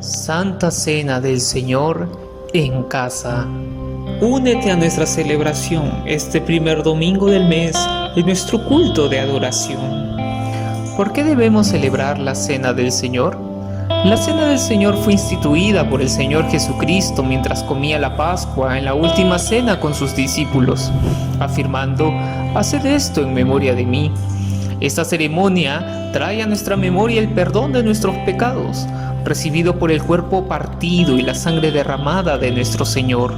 Santa Cena del Señor en casa. Únete a nuestra celebración este primer domingo del mes en nuestro culto de adoración. ¿Por qué debemos celebrar la Cena del Señor? La Cena del Señor fue instituida por el Señor Jesucristo mientras comía la Pascua en la última cena con sus discípulos, afirmando: «Haced esto en memoria de mí». Esta ceremonia trae a nuestra memoria el perdón de nuestros pecados, recibido por el cuerpo partido y la sangre derramada de nuestro Señor.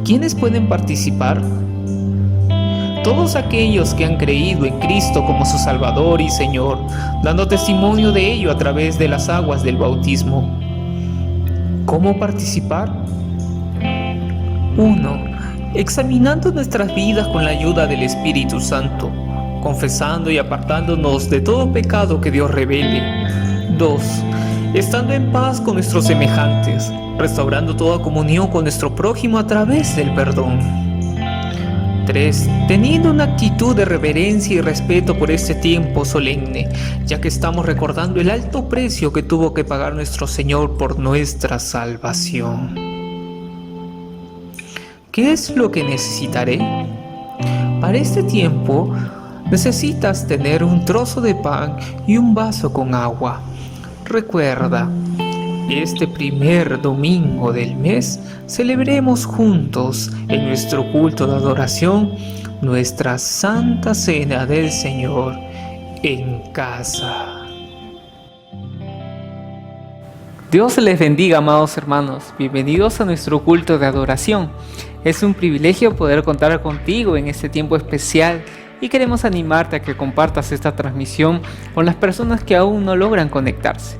¿Quiénes pueden participar? Todos aquellos que han creído en Cristo como su Salvador y Señor, dando testimonio de ello a través de las aguas del bautismo. ¿Cómo participar? 1. Examinando nuestras vidas con la ayuda del Espíritu Santo, confesando y apartándonos de todo pecado que Dios revele. 2. Estando en paz con nuestros semejantes, restaurando toda comunión con nuestro prójimo a través del perdón. 3. Teniendo una actitud de reverencia y respeto por este tiempo solemne, ya que estamos recordando el alto precio que tuvo que pagar nuestro Señor por nuestra salvación. ¿Qué es lo que necesitaré? Para este tiempo, necesitas tener un trozo de pan y un vaso con agua. Recuerda, este primer domingo del mes celebremos juntos en nuestro culto de adoración nuestra Santa Cena del Señor en casa. Dios les bendiga, amados hermanos. Bienvenidos a nuestro culto de adoración. Es un privilegio poder contar contigo en este tiempo especial y queremos animarte a que compartas esta transmisión con las personas que aún no logran conectarse.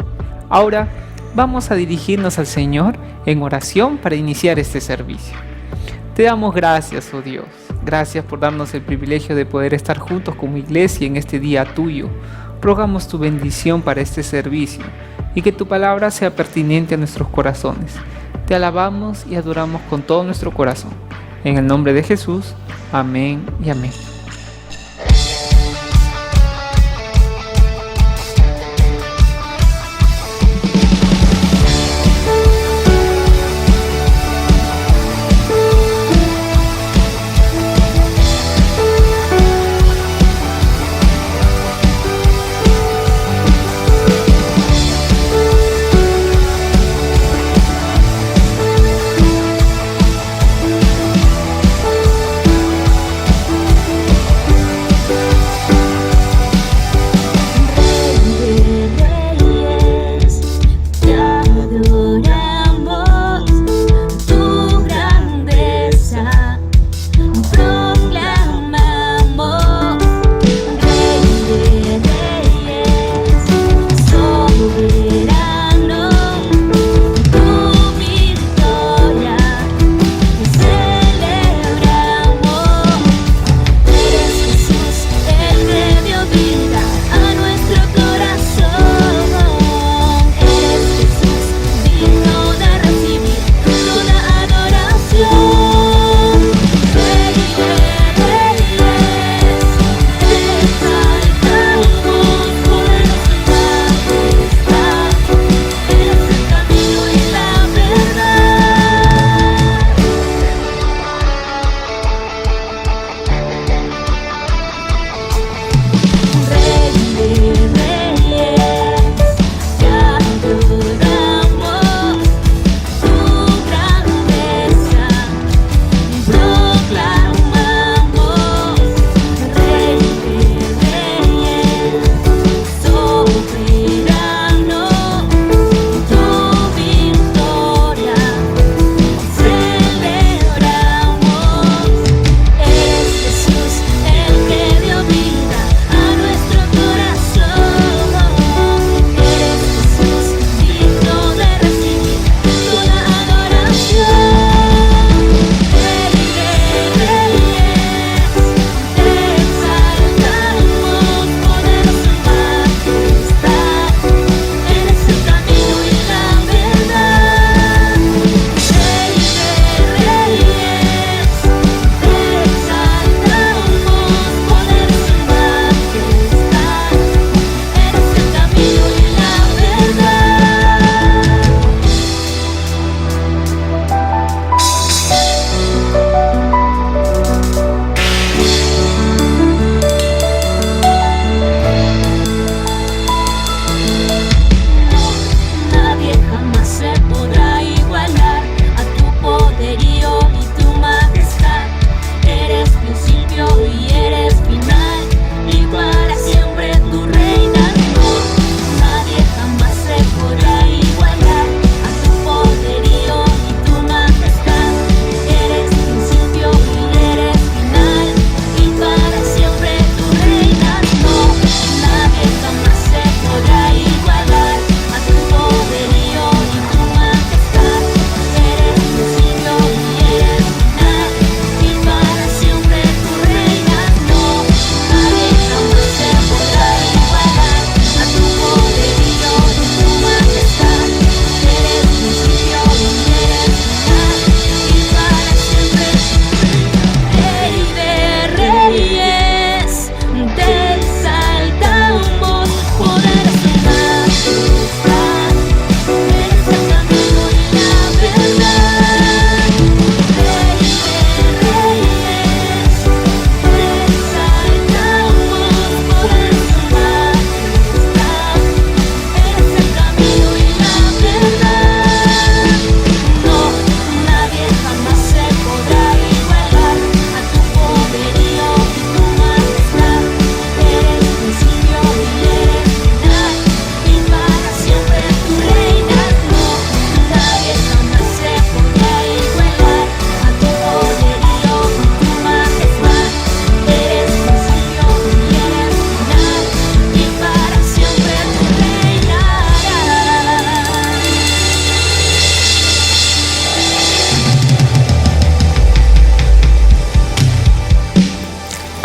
Ahora vamos a dirigirnos al Señor en oración para iniciar este servicio. Te damos gracias, oh Dios. Gracias por darnos el privilegio de poder estar juntos como iglesia en este día tuyo. Rogamos tu bendición para este servicio y que tu palabra sea pertinente a nuestros corazones. Te alabamos y adoramos con todo nuestro corazón. En el nombre de Jesús, amén y amén.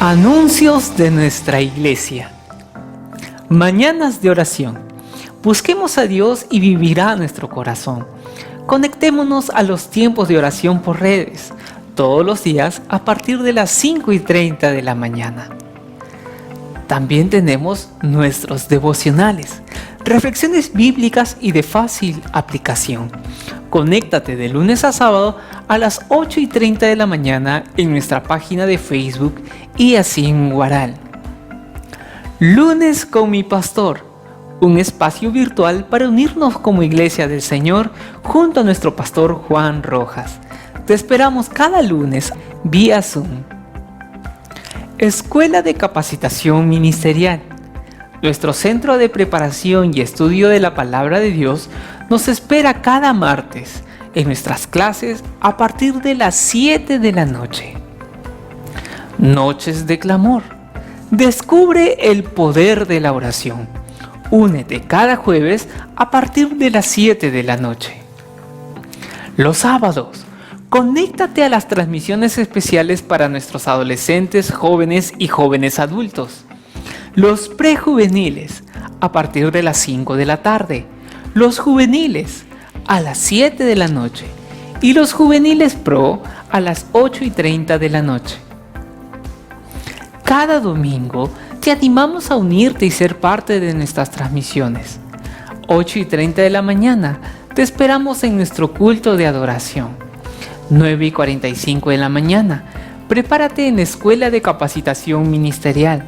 Anuncios de nuestra iglesia. Mañanas de oración. Busquemos a Dios y vivirá nuestro corazón. Conectémonos a los tiempos de oración por redes, todos los días a partir de las 5:30 de la mañana. También tenemos nuestros devocionales, reflexiones bíblicas y de fácil aplicación. Conéctate de lunes a sábado a las 8:30 de la mañana en nuestra página de Facebook y así en Guaral. Lunes con mi pastor, un espacio virtual para unirnos como Iglesia del Señor junto a nuestro pastor Juan Rojas. Te esperamos cada lunes vía Zoom. Escuela de Capacitación Ministerial. Nuestro centro de preparación y estudio de la Palabra de Dios nos espera cada martes en nuestras clases a partir de las 7 de la noche. Noches de Clamor. Descubre el poder de la oración. Únete cada jueves a partir de las 7 de la noche. Los sábados. Conéctate a las transmisiones especiales para nuestros adolescentes, jóvenes y jóvenes adultos. Los prejuveniles, a partir de las 5 de la tarde. Los juveniles, a las 7 de la noche. Y los juveniles pro, a las 8:30 de la noche. Cada domingo te animamos a unirte y ser parte de nuestras transmisiones. 8:30 de la mañana te esperamos en nuestro culto de adoración. 9:45 de la mañana, prepárate en la Escuela de Capacitación Ministerial.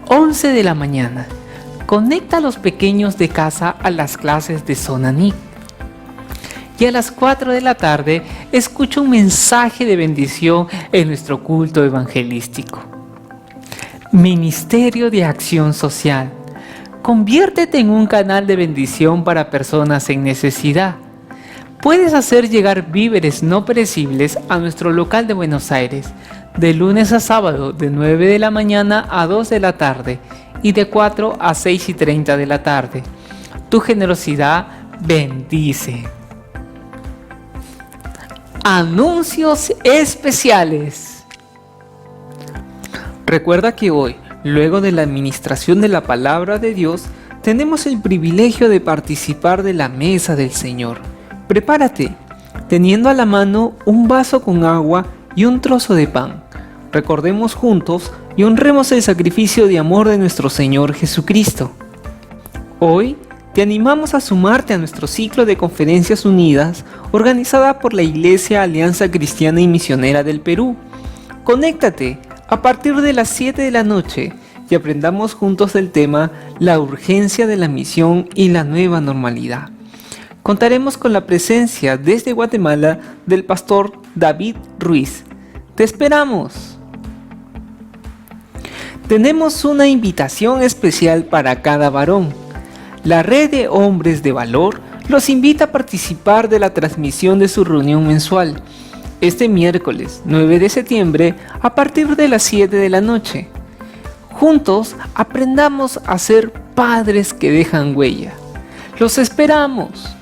11 de la mañana, conecta a los pequeños de casa a las clases de Zona NIC. Y a las 4 de la tarde, escucha un mensaje de bendición en nuestro culto evangelístico. Ministerio de Acción Social. Conviértete en un canal de bendición para personas en necesidad. Puedes hacer llegar víveres no perecibles a nuestro local de Buenos Aires, de lunes a sábado de 9 de la mañana a 2 de la tarde y de 4 a 6:30 de la tarde. Tu generosidad bendice. Anuncios especiales. Recuerda que hoy, luego de la administración de la Palabra de Dios, tenemos el privilegio de participar de la mesa del Señor. Prepárate, teniendo a la mano un vaso con agua y un trozo de pan. Recordemos juntos y honremos el sacrificio de amor de nuestro Señor Jesucristo. Hoy te animamos a sumarte a nuestro ciclo de conferencias unidas organizada por la Iglesia Alianza Cristiana y Misionera del Perú. Conéctate a partir de las 7 de la noche y aprendamos juntos el tema La urgencia de la misión y la nueva normalidad. Contaremos con la presencia desde Guatemala del pastor David Ruiz. ¡Te esperamos! Tenemos una invitación especial para cada varón. La Red de Hombres de Valor los invita a participar de la transmisión de su reunión mensual, este miércoles 9 de septiembre a partir de las 7 de la noche. Juntos aprendamos a ser padres que dejan huella. ¡Los esperamos!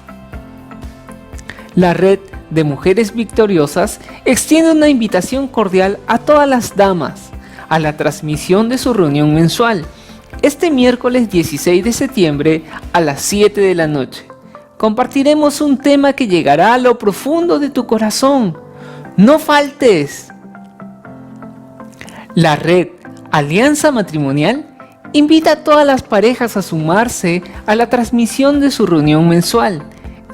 La Red de Mujeres Victoriosas extiende una invitación cordial a todas las damas a la transmisión de su reunión mensual, este miércoles 16 de septiembre a las 7 de la noche. Compartiremos un tema que llegará a lo profundo de tu corazón. ¡No faltes! La Red Alianza Matrimonial invita a todas las parejas a sumarse a la transmisión de su reunión mensual,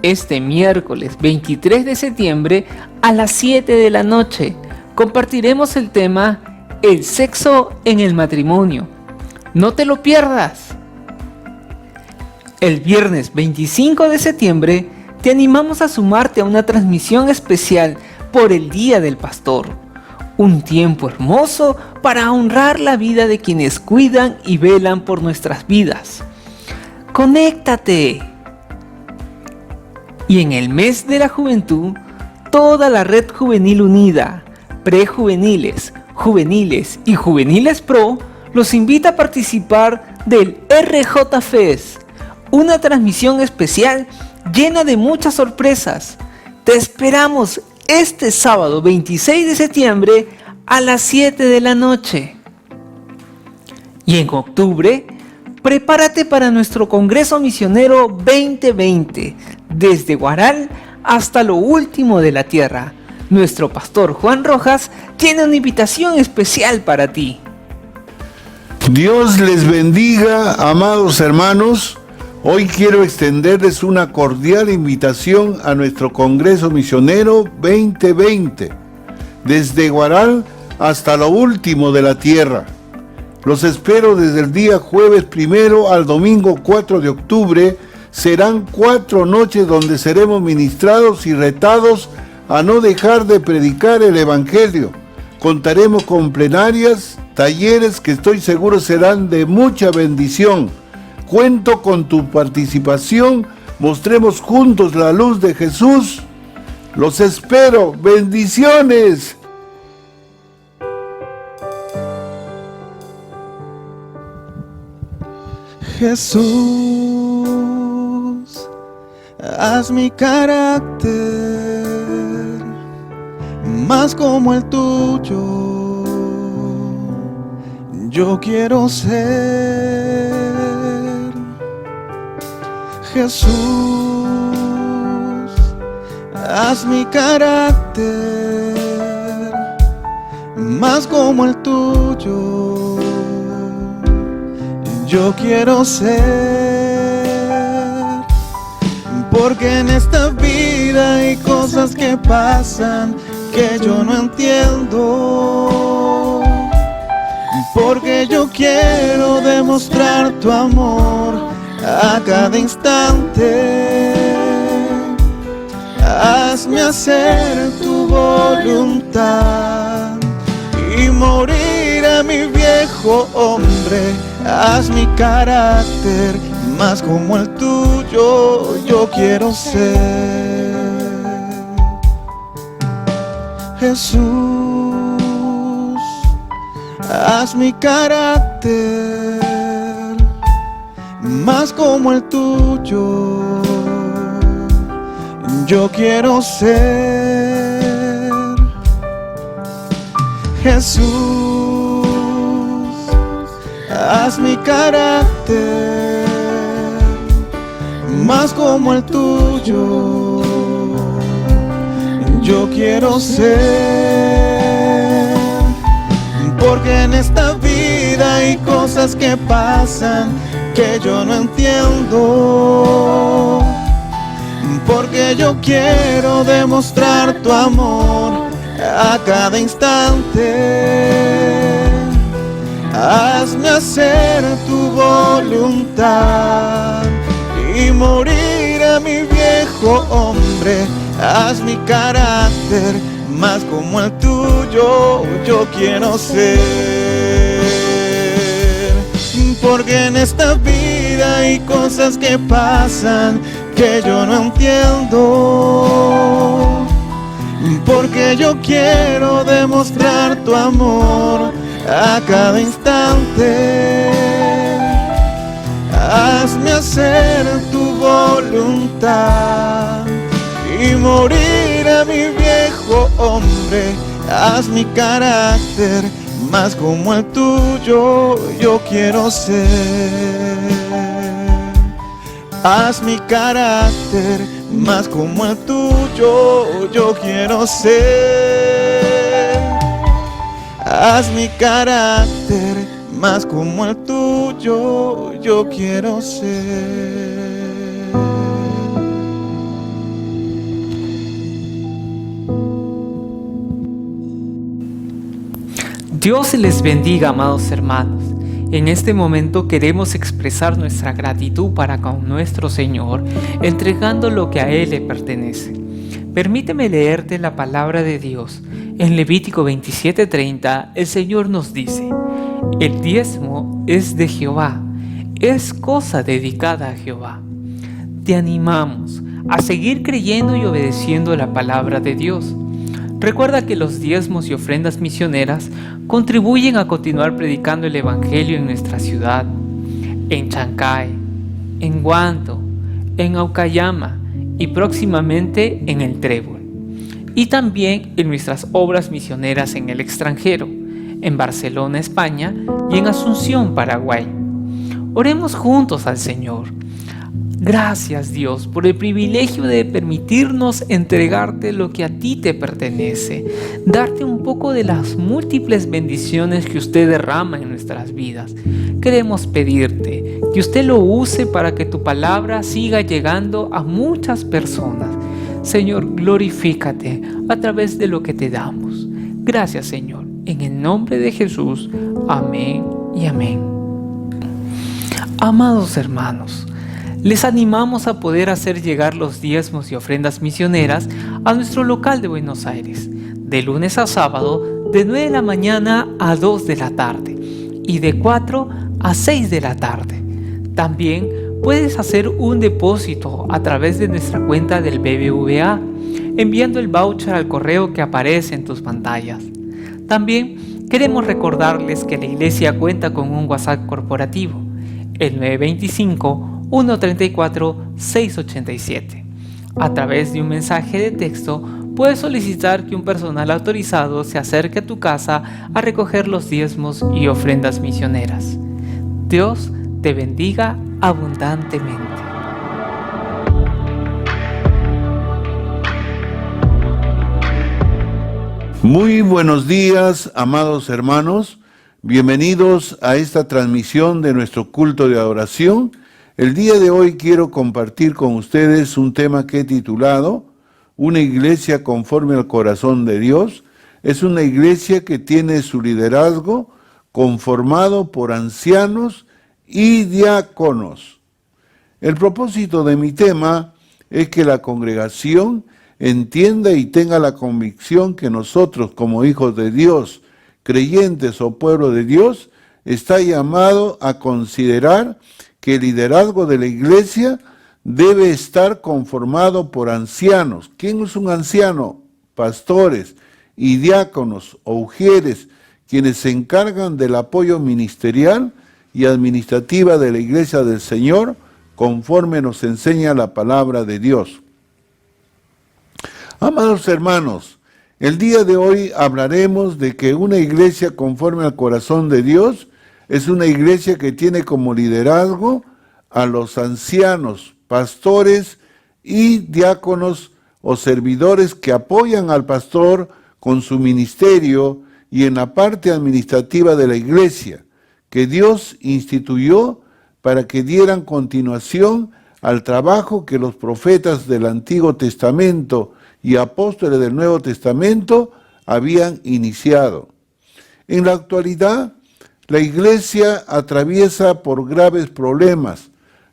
este miércoles 23 de septiembre a las 7 de la noche. Compartiremos el tema El sexo en el matrimonio. ¡No te lo pierdas! El viernes 25 de septiembre te animamos a sumarte a una transmisión especial por el Día del Pastor. Un tiempo hermoso para honrar la vida de quienes cuidan y velan por nuestras vidas. ¡Conéctate! Y en el mes de la juventud, toda la Red Juvenil Unida, prejuveniles, juveniles y juveniles pro los invita a participar del RJ Fest, una transmisión especial llena de muchas sorpresas. Te esperamos este sábado 26 de septiembre a las 7 de la noche. Y en octubre, prepárate para nuestro Congreso Misionero 2020, desde Guaral hasta lo último de la tierra. Nuestro pastor Juan Rojas tiene una invitación especial para ti. Dios les bendiga, amados hermanos. Hoy quiero extenderles una cordial invitación a nuestro Congreso Misionero 2020, desde Guaral hasta lo último de la tierra. Los espero desde el día jueves 1 al domingo 4 de octubre. Serán 4 noches donde seremos ministrados y retados a no dejar de predicar el Evangelio. Contaremos con plenarias, talleres que estoy seguro serán de mucha bendición. Cuento con tu participación. Mostremos juntos la luz de Jesús. Los espero. ¡Bendiciones! Jesús, haz mi carácter más como el tuyo. Yo quiero ser. Jesús, haz mi carácter más como el tuyo. Yo quiero ser, porque en esta vida hay cosas que pasan que yo no entiendo, porque yo quiero demostrar tu amor a cada instante. Hazme hacer tu voluntad y morir a mi viejo hombre. Haz mi carácter más como el tuyo. Yo quiero ser. Jesús, haz mi carácter más como el tuyo. Yo quiero ser. Jesús, haz mi carácter más como el tuyo. Yo quiero ser, porque en esta vida hay cosas que pasan que yo no entiendo, porque yo quiero demostrar tu amor a cada instante. Hazme hacer tu voluntad y morir a mi viejo hombre. Haz mi carácter más como el tuyo. Yo quiero ser, porque en esta vida hay cosas que pasan que yo no entiendo, porque yo quiero demostrar tu amor a cada instante. Hazme hacer tu voluntad y morir a mi viejo hombre. Haz mi carácter más como el tuyo. Yo quiero ser. Haz mi carácter más como el tuyo. Yo quiero ser. Haz mi carácter más como el tuyo. Yo quiero ser. Dios les bendiga, amados hermanos. En este momento queremos expresar nuestra gratitud para con nuestro Señor, entregando lo que a Él le pertenece. Permíteme leerte la palabra de Dios. En Levítico 27:30, el Señor nos dice: el diezmo es de Jehová, es cosa dedicada a Jehová. Te animamos a seguir creyendo y obedeciendo la palabra de Dios. Recuerda que los diezmos y ofrendas misioneras contribuyen a continuar predicando el Evangelio en nuestra ciudad, en Chancay, en Guanto, en Aucayama y próximamente en El Trébol, y también en nuestras obras misioneras en el extranjero, en Barcelona, España, y en Asunción, Paraguay. Oremos juntos al Señor. Gracias, Dios, por el privilegio de permitirnos entregarte lo que a ti te pertenece, darte un poco de las múltiples bendiciones que usted derrama en nuestras vidas. Queremos pedirte que usted lo use para que tu palabra siga llegando a muchas personas. Señor, glorifícate a través de lo que te damos. Gracias, Señor. En el nombre de Jesús. Amén y amén. Amados hermanos, les animamos a poder hacer llegar los diezmos y ofrendas misioneras a nuestro local de Buenos Aires, de lunes a sábado, de 9 de la mañana a 2 de la tarde y de 4 a 6 de la tarde. También puedes hacer un depósito a través de nuestra cuenta del BBVA, enviando el voucher al correo que aparece en tus pantallas. También queremos recordarles que la iglesia cuenta con un WhatsApp corporativo, el 925-134-687. A través de un mensaje de texto puedes solicitar que un personal autorizado se acerque a tu casa a recoger los diezmos y ofrendas misioneras. Dios te bendiga abundantemente. Muy buenos días, amados hermanos. Bienvenidos a esta transmisión de nuestro culto de adoración. El día de hoy quiero compartir con ustedes un tema que he titulado Una iglesia conforme al corazón de Dios. Es una iglesia que tiene su liderazgo conformado por ancianos y diáconos. El propósito de mi tema es que la congregación entienda y tenga la convicción que nosotros como hijos de Dios, creyentes o pueblo de Dios, está llamado a considerar que el liderazgo de la iglesia debe estar conformado por ancianos. ¿Quién es un anciano? Pastores y diáconos o ujieres, quienes se encargan del apoyo ministerial y administrativa de la iglesia del Señor, conforme nos enseña la palabra de Dios. Amados hermanos, el día de hoy hablaremos de que una iglesia conforme al corazón de Dios es una iglesia que tiene como liderazgo a los ancianos, pastores y diáconos o servidores que apoyan al pastor con su ministerio y en la parte administrativa de la iglesia, que Dios instituyó para que dieran continuación al trabajo que los profetas del Antiguo Testamento y apóstoles del Nuevo Testamento habían iniciado. En la actualidad, la iglesia atraviesa por graves problemas,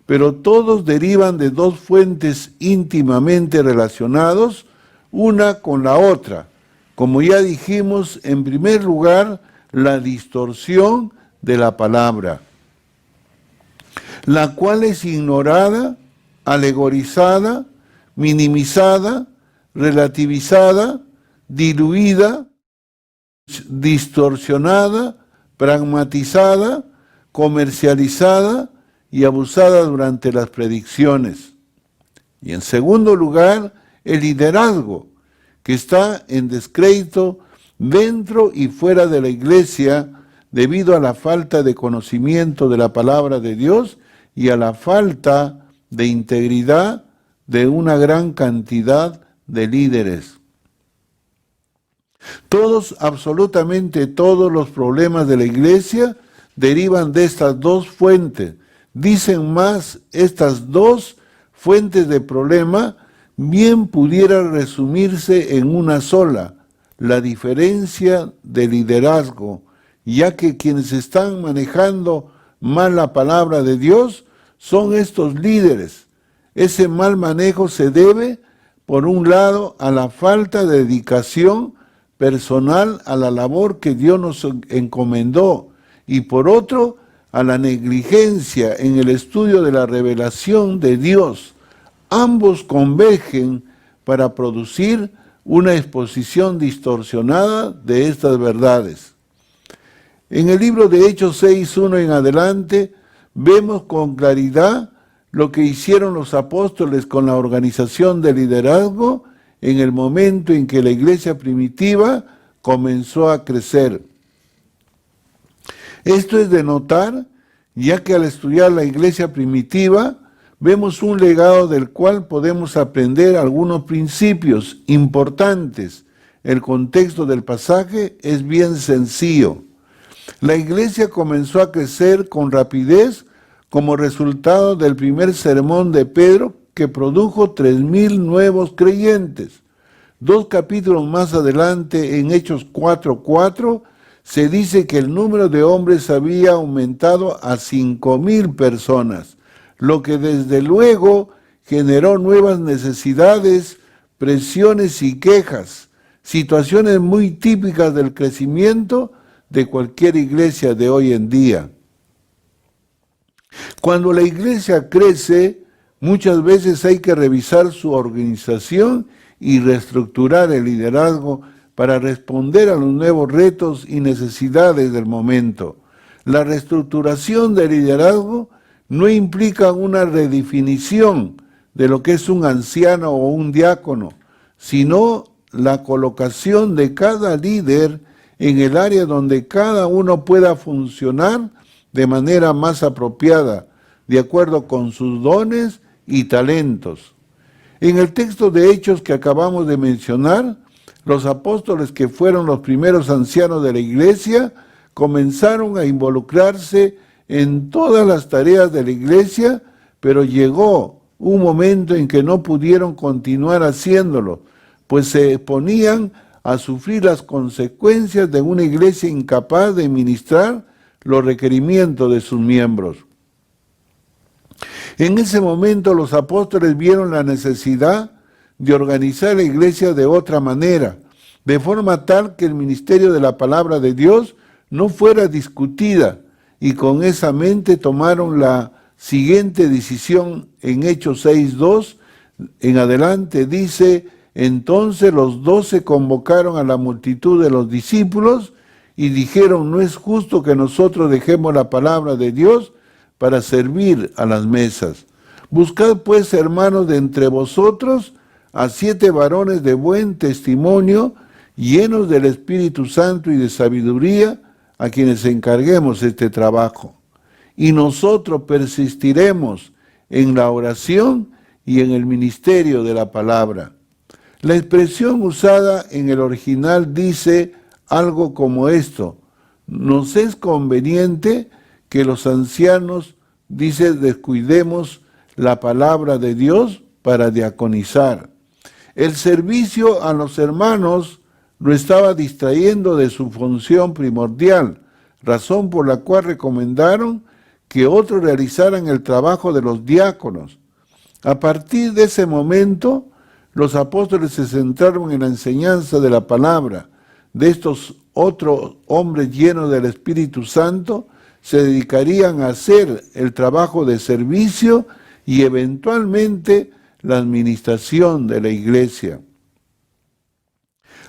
pero todos derivan de dos fuentes íntimamente relacionados, una con la otra. Como ya dijimos, en primer lugar, la distorsión de la palabra, la cual es ignorada, alegorizada, minimizada, relativizada, diluida, distorsionada, pragmatizada, comercializada y abusada durante las predicciones. Y en segundo lugar, el liderazgo, que está en descrédito dentro y fuera de la iglesia debido a la falta de conocimiento de la palabra de Dios y a la falta de integridad de una gran cantidad de líderes. Todos, absolutamente todos los problemas de la iglesia derivan de estas dos fuentes. Dicen más, estas dos fuentes de problema bien pudiera resumirse en una sola, la diferencia de liderazgo, ya que quienes están manejando mal la palabra de Dios son estos líderes. Ese mal manejo se debe, por un lado, a la falta de dedicación personal a la labor que Dios nos encomendó, y por otro, a la negligencia en el estudio de la revelación de Dios. Ambos convergen para producir una exposición distorsionada de estas verdades. En el libro de Hechos 6:1 en adelante, vemos con claridad lo que hicieron los apóstoles con la organización de liderazgo en el momento en que la iglesia primitiva comenzó a crecer. Esto es de notar, ya que al estudiar la iglesia primitiva, vemos un legado del cual podemos aprender algunos principios importantes. El contexto del pasaje es bien sencillo. La iglesia comenzó a crecer con rapidez como resultado del primer sermón de Pedro, que produjo 3,000 nuevos creyentes. 2 capítulos más adelante, en Hechos 4:4, se dice que el número de hombres había aumentado a 5,000 personas, lo que desde luego generó nuevas necesidades, presiones y quejas, situaciones muy típicas del crecimiento de cualquier iglesia de hoy en día. Cuando la iglesia crece, muchas veces hay que revisar su organización y reestructurar el liderazgo para responder a los nuevos retos y necesidades del momento. La reestructuración del liderazgo no implica una redefinición de lo que es un anciano o un diácono, sino la colocación de cada líder en el área donde cada uno pueda funcionar de manera más apropiada, de acuerdo con sus dones y talentos. En el texto de Hechos que acabamos de mencionar, los apóstoles, que fueron los primeros ancianos de la iglesia, comenzaron a involucrarse en todas las tareas de la iglesia, pero llegó un momento en que no pudieron continuar haciéndolo, pues se ponían a sufrir las consecuencias de una iglesia incapaz de ministrar los requerimientos de sus miembros. En ese momento los apóstoles vieron la necesidad de organizar la iglesia de otra manera, de forma tal que el ministerio de la palabra de Dios no fuera discutida, y con esa mente tomaron la siguiente decisión. En Hechos 6:2 en adelante dice: entonces los 12 convocaron a la multitud de los discípulos y dijeron: no es justo que nosotros dejemos la palabra de Dios para servir a las mesas. Buscad pues, hermanos, de entre vosotros a 7 varones de buen testimonio, llenos del Espíritu Santo y de sabiduría, a quienes encarguemos este trabajo. Y nosotros persistiremos en la oración y en el ministerio de la palabra. La expresión usada en el original dice algo como esto: nos es conveniente que los ancianos, dice, descuidemos la palabra de Dios para diaconizar. El servicio a los hermanos lo estaba distrayendo de su función primordial, razón por la cual recomendaron que otros realizaran el trabajo de los diáconos. A partir de ese momento, los apóstoles se centraron en la enseñanza de la palabra. De estos otros hombres llenos del Espíritu Santo se dedicarían a hacer el trabajo de servicio y eventualmente la administración de la iglesia.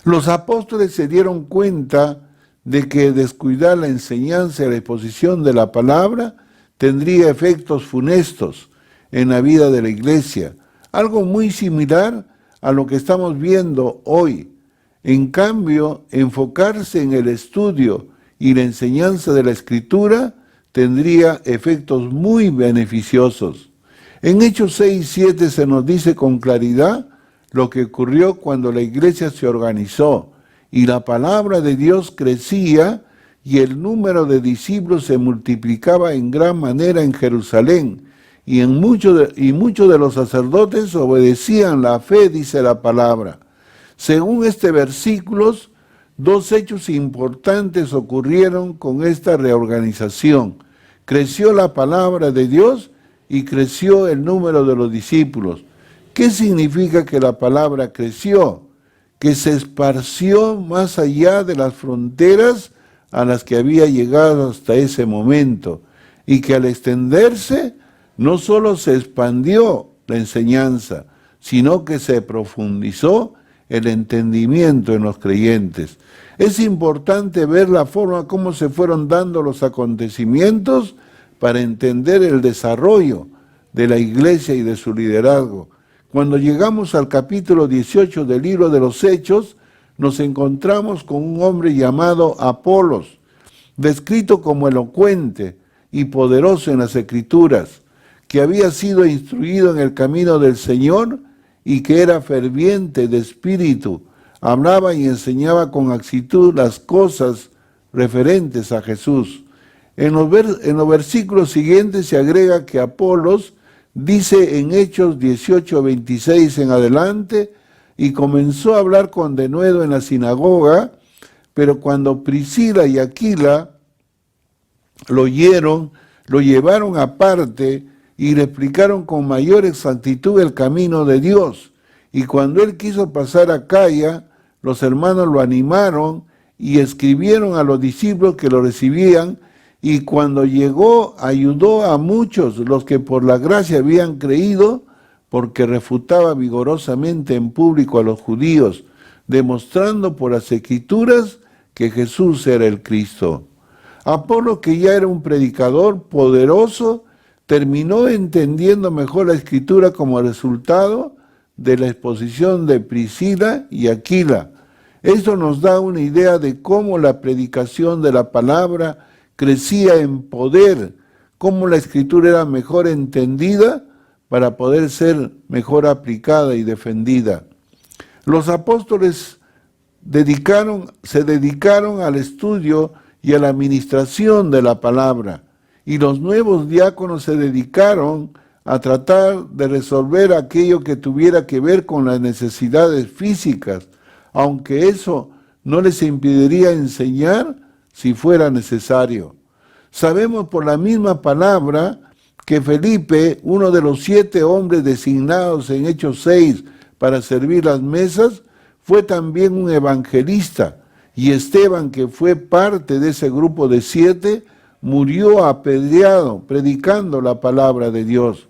Los apóstoles se dieron cuenta de que descuidar la enseñanza y la exposición de la palabra tendría efectos funestos en la vida de la iglesia, algo muy similar a lo que estamos viendo hoy. En cambio, enfocarse en el estudio y la enseñanza de la Escritura tendría efectos muy beneficiosos. En Hechos 6:7 se nos dice con claridad lo que ocurrió cuando la iglesia se organizó y la palabra de Dios crecía y el número de discípulos se multiplicaba en gran manera en Jerusalén, y muchos de los sacerdotes obedecían la fe, dice la palabra. Según este versículo, 2 hechos importantes ocurrieron con esta reorganización. Creció la palabra de Dios y creció el número de los discípulos. ¿Qué significa que la palabra creció? Que se esparció más allá de las fronteras a las que había llegado hasta ese momento, y que al extenderse no solo se expandió la enseñanza, sino que se profundizó el entendimiento en los creyentes. Es importante ver la forma como se fueron dando los acontecimientos para entender el desarrollo de la iglesia y de su liderazgo. Cuando llegamos al capítulo 18 del libro de los Hechos, nos encontramos con un hombre llamado Apolos. descrito como elocuente y poderoso en las Escrituras, que había sido instruido en el camino del Señor y que era ferviente de espíritu, hablaba y enseñaba con actitud las cosas referentes a Jesús. En los versículos siguientes se agrega que Apolos dice en Hechos 18:26 en adelante, y comenzó a hablar con denuedo en la sinagoga, pero cuando Priscila y Aquila lo oyeron, lo llevaron aparte y le explicaron con mayor exactitud el camino de Dios. Y cuando él quiso pasar a Acaya, los hermanos lo animaron y escribieron a los discípulos que lo recibían, y cuando llegó ayudó a muchos, los que por la gracia habían creído, porque refutaba vigorosamente en público a los judíos, demostrando por las Escrituras que Jesús era el Cristo. Apolo, que ya era un predicador poderoso, terminó entendiendo mejor la Escritura como resultado de la exposición de Priscila y Aquila. Esto nos da una idea de cómo la predicación de la palabra crecía en poder, cómo la Escritura era mejor entendida para poder ser mejor aplicada y defendida. Los apóstoles se dedicaron al estudio y a la administración de la palabra, y los nuevos diáconos se dedicaron a tratar de resolver aquello que tuviera que ver con las necesidades físicas, aunque eso no les impediría enseñar si fuera necesario. Sabemos por la misma palabra que Felipe, uno de los 7 hombres designados en Hechos 6 para servir las mesas, fue también un evangelista, y Esteban, que fue parte de ese grupo de 7, murió apedreado predicando la palabra de Dios.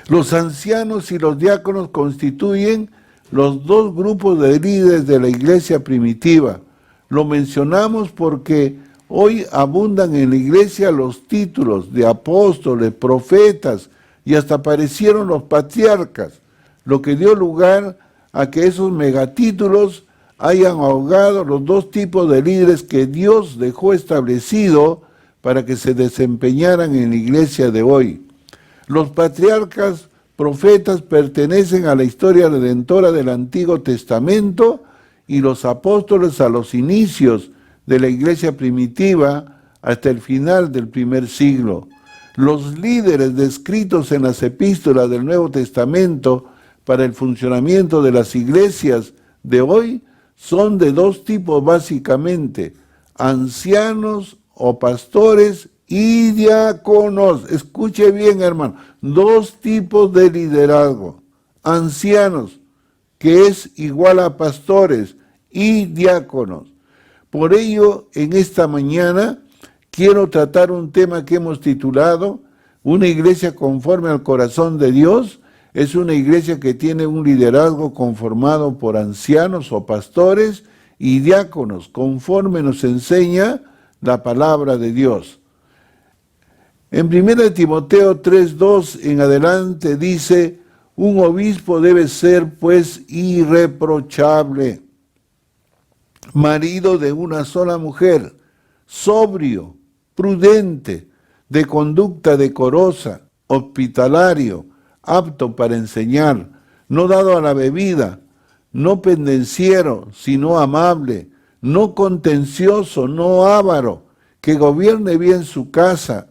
Los ancianos y los diáconos constituyen los 2 grupos de líderes de la iglesia primitiva. Lo mencionamos porque hoy abundan en la iglesia los títulos de apóstoles, profetas, y hasta aparecieron los patriarcas, lo que dio lugar a que esos megatítulos hayan ahogado los 2 tipos de líderes que Dios dejó establecido para que se desempeñaran en la iglesia de hoy. Los patriarcas, profetas, pertenecen a la historia redentora del Antiguo Testamento, y los apóstoles a los inicios de la iglesia primitiva hasta el final del primer siglo. Los líderes descritos en las epístolas del Nuevo Testamento para el funcionamiento de las iglesias de hoy son de 2 tipos básicamente: ancianos o pastores y diáconos. Escuche bien, hermano, 2 tipos de liderazgo: ancianos, que es igual a pastores, y diáconos. Por ello, en esta mañana quiero tratar un tema que hemos titulado Una iglesia conforme al corazón de Dios. Es una iglesia que tiene un liderazgo conformado por ancianos o pastores y diáconos, conforme nos enseña la palabra de Dios. En 1 Timoteo 3:2 en adelante dice: un obispo debe ser pues irreprochable, marido de una sola mujer, sobrio, prudente, de conducta decorosa, hospitalario, apto para enseñar, no dado a la bebida, no pendenciero, sino amable, no contencioso, no avaro, que gobierne bien su casa,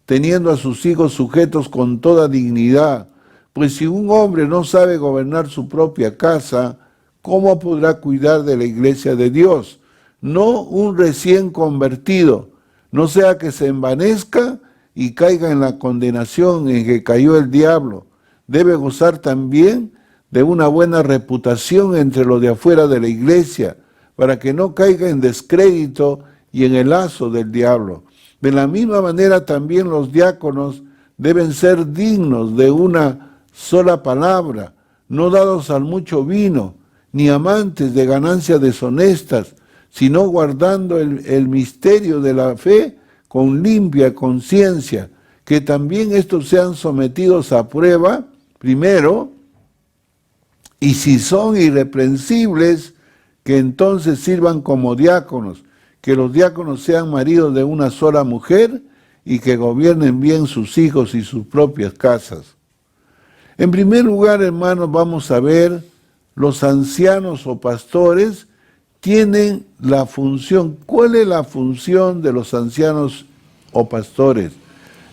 teniendo a sus hijos sujetos con toda dignidad. Pues si un hombre no sabe gobernar su propia casa, ¿cómo podrá cuidar de la iglesia de Dios? No un recién convertido, no sea que se envanezca y caiga en la condenación en que cayó el diablo. Debe gozar también de una buena reputación entre los de afuera de la iglesia, para que no caiga en descrédito y en el lazo del diablo. De la misma manera también los diáconos deben ser dignos de una sola palabra, no dados al mucho vino, ni amantes de ganancias deshonestas, sino guardando el misterio de la fe con limpia conciencia, que también estos sean sometidos a prueba primero, y si son irreprensibles, que entonces sirvan como diáconos, que los diáconos sean maridos de una sola mujer y que gobiernen bien sus hijos y sus propias casas. En primer lugar, hermanos, vamos a ver los ancianos o pastores tienen la función. ¿Cuál es la función de los ancianos o pastores?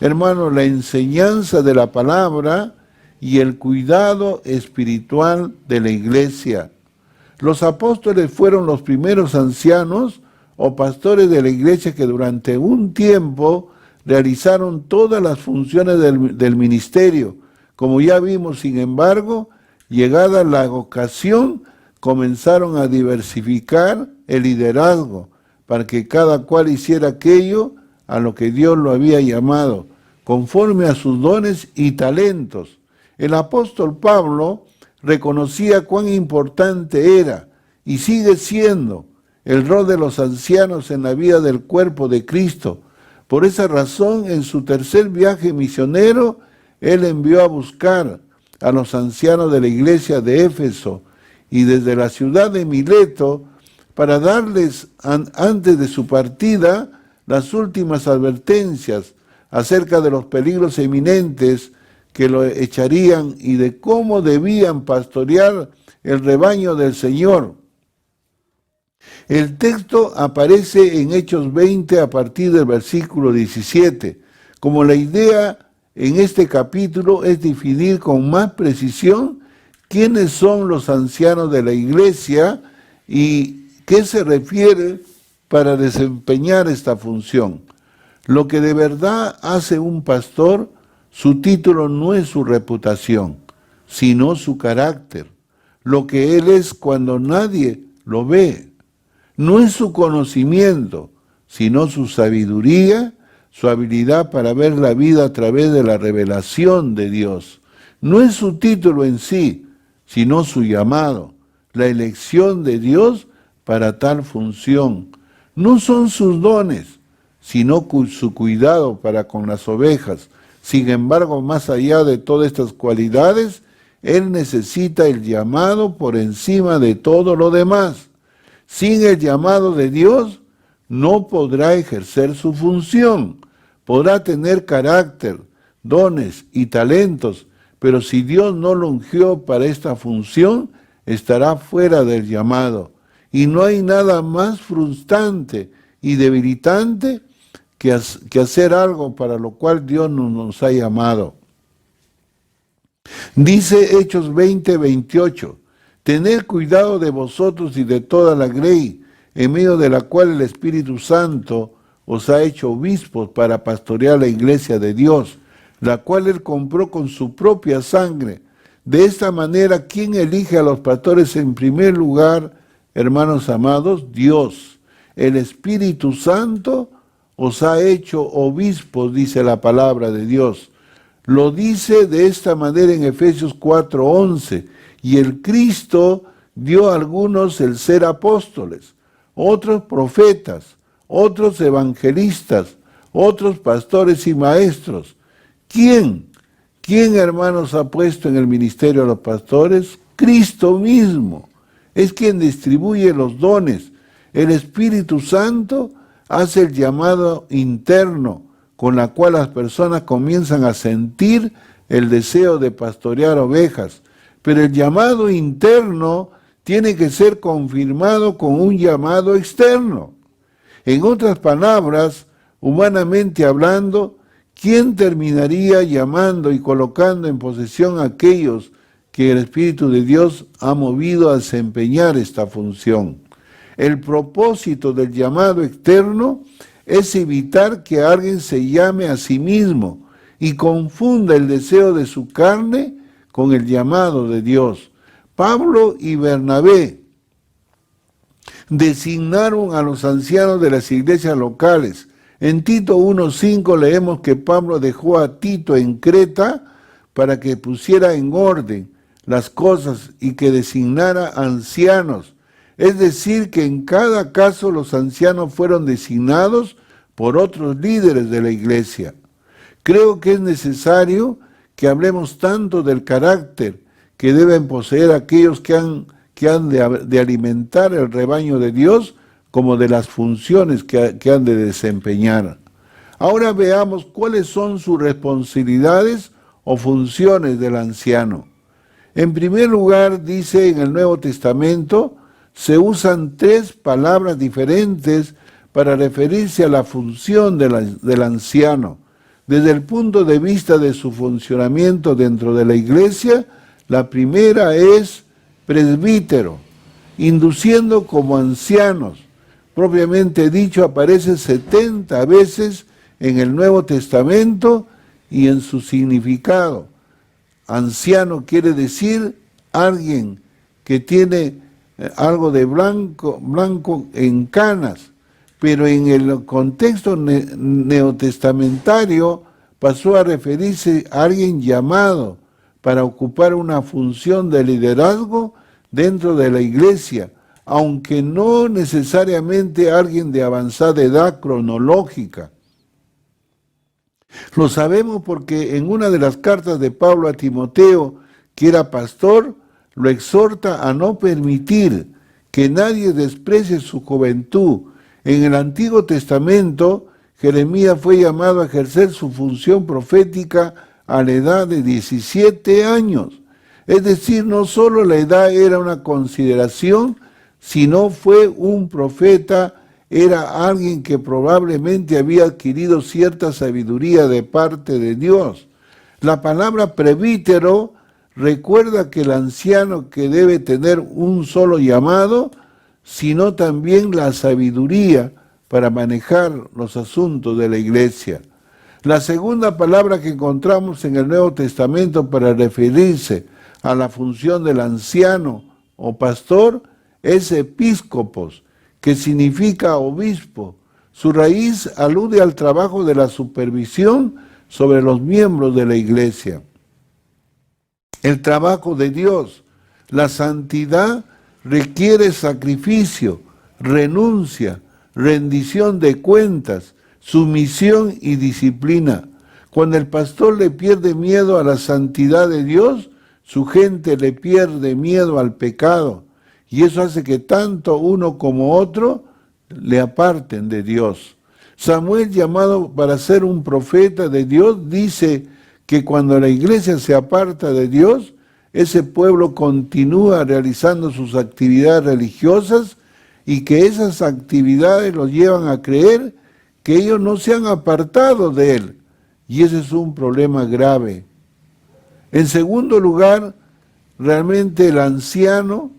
Hermanos, la enseñanza de la palabra y el cuidado espiritual de la iglesia. Los apóstoles fueron los primeros ancianos o pastores de la iglesia que durante un tiempo realizaron todas las funciones del ministerio. Como ya vimos, sin embargo, llegada la ocasión, comenzaron a diversificar el liderazgo para que cada cual hiciera aquello a lo que Dios lo había llamado, conforme a sus dones y talentos. El apóstol Pablo reconocía cuán importante era y sigue siendo el rol de los ancianos en la vida del cuerpo de Cristo. Por esa razón, en su tercer viaje misionero, él envió a buscar a los ancianos de la iglesia de Éfeso y desde la ciudad de Mileto para darles, antes de su partida, las últimas advertencias acerca de los peligros eminentes que lo echarían y de cómo debían pastorear el rebaño del Señor. El texto aparece en Hechos 20 a partir del versículo 17, como la idea en este capítulo es definir con más precisión quiénes son los ancianos de la iglesia y qué se refiere para desempeñar esta función. Lo que de verdad hace un pastor, su título no es su reputación, sino su carácter, lo que él es cuando nadie lo ve. No es su conocimiento, sino su sabiduría, su habilidad para ver la vida a través de la revelación de Dios. No es su título en sí, sino su llamado, la elección de Dios para tal función. No son sus dones, sino su cuidado para con las ovejas. Sin embargo, más allá de todas estas cualidades, él necesita el llamado por encima de todo lo demás. Sin el llamado de Dios, no podrá ejercer su función. Podrá tener carácter, dones y talentos, pero si Dios no lo ungió para esta función, estará fuera del llamado. Y no hay nada más frustrante y debilitante que hacer algo para lo cual Dios no nos ha llamado. Dice Hechos 20:28, tened cuidado de vosotros y de toda la grey, en medio de la cual el Espíritu Santo os ha hecho obispos para pastorear la iglesia de Dios, la cual él compró con su propia sangre. De esta manera, ¿quién elige a los pastores en primer lugar, hermanos amados? Dios. El Espíritu Santo os ha hecho obispos, dice la palabra de Dios. Lo dice de esta manera en Efesios 4:11. Y el Cristo dio a algunos el ser apóstoles, otros profetas, otros evangelistas, otros pastores y maestros. ¿Quién, hermanos, ha puesto en el ministerio a los pastores? Cristo mismo. Es quien distribuye los dones. El Espíritu Santo hace el llamado interno, con la cual las personas comienzan a sentir el deseo de pastorear ovejas. Pero el llamado interno tiene que ser confirmado con un llamado externo. En otras palabras, humanamente hablando, ¿quién terminaría llamando y colocando en posesión a aquellos que el Espíritu de Dios ha movido a desempeñar esta función? El propósito del llamado externo es evitar que alguien se llame a sí mismo y confunda el deseo de su carne con el llamado de Dios. Pablo y Bernabé designaron a los ancianos de las iglesias locales. En Tito 1:5 leemos que Pablo dejó a Tito en Creta para que pusiera en orden las cosas y que designara ancianos. Es decir, que en cada caso los ancianos fueron designados por otros líderes de la iglesia. Creo que es necesario que hablemos tanto del carácter que deben poseer aquellos que han de alimentar el rebaño de Dios, como de las funciones que han de desempeñar. Ahora veamos cuáles son sus responsabilidades o funciones del anciano. En primer lugar, dice en el Nuevo Testamento, se usan 3 palabras diferentes para referirse a la función del anciano. Desde el punto de vista de su funcionamiento dentro de la iglesia, la primera es presbítero, induciendo como ancianos. Propiamente dicho, aparece 70 veces en el Nuevo Testamento y en su significado. Anciano quiere decir alguien que tiene algo de blanco en canas, pero en el contexto neotestamentario pasó a referirse a alguien llamado para ocupar una función de liderazgo dentro de la iglesia, aunque no necesariamente alguien de avanzada edad cronológica. Lo sabemos porque en una de las cartas de Pablo a Timoteo, que era pastor, lo exhorta a no permitir que nadie desprecie su juventud. En el Antiguo Testamento, Jeremías fue llamado a ejercer su función profética a la edad de 17 años. Es decir, no solo la edad era una consideración, sino fue un profeta, era alguien que probablemente había adquirido cierta sabiduría de parte de Dios. La palabra presbítero recuerda que el anciano que debe tener un solo llamado, sino también la sabiduría para manejar los asuntos de la iglesia. La segunda palabra que encontramos en el Nuevo Testamento para referirse a la función del anciano o pastor es episcopos, que significa obispo. Su raíz alude al trabajo de la supervisión sobre los miembros de la iglesia. El trabajo de Dios, la santidad requiere sacrificio, renuncia, rendición de cuentas, sumisión y disciplina. Cuando el pastor le pierde miedo a la santidad de Dios, su gente le pierde miedo al pecado. Y eso hace que tanto uno como otro le aparten de Dios. Samuel, llamado para ser un profeta de Dios, dice que cuando la iglesia se aparta de Dios, ese pueblo continúa realizando sus actividades religiosas y que esas actividades los llevan a creer que ellos no se han apartado de Él. Y ese es un problema grave. En segundo lugar, realmente el anciano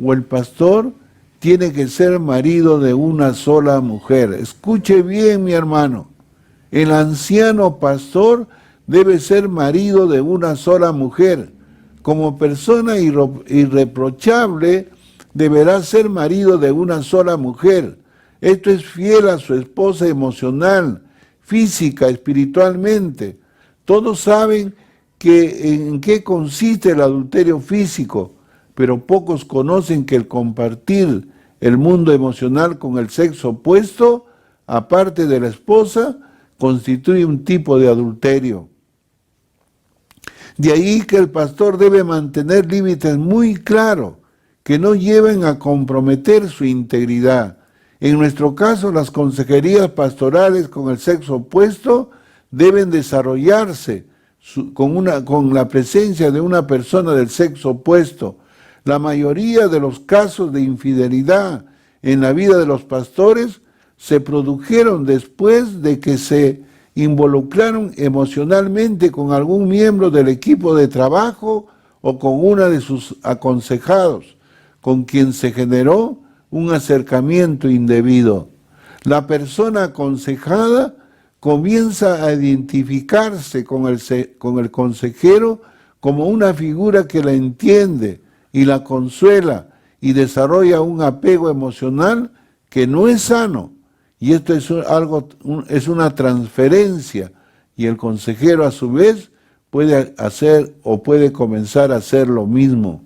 o el pastor tiene que ser marido de una sola mujer. Escuche bien, mi hermano. El anciano pastor debe ser marido de una sola mujer. Como persona irreprochable, deberá ser marido de una sola mujer. Esto es fiel a su esposa emocional, física, espiritualmente. Todos saben en qué consiste el adulterio físico, pero pocos conocen que el compartir el mundo emocional con el sexo opuesto, aparte de la esposa, constituye un tipo de adulterio. De ahí que el pastor debe mantener límites muy claros que no lleven a comprometer su integridad. En nuestro caso, las consejerías pastorales con el sexo opuesto deben desarrollarse con la presencia de una persona del sexo opuesto. La mayoría de los casos de infidelidad en la vida de los pastores se produjeron después de que se involucraron emocionalmente con algún miembro del equipo de trabajo o con una de sus aconsejados, con quien se generó un acercamiento indebido. La persona aconsejada comienza a identificarse con el consejero como una figura que la entiende y la consuela y desarrolla un apego emocional que no es sano. Y esto es una transferencia, y el consejero a su vez puede hacer o puede comenzar a hacer lo mismo.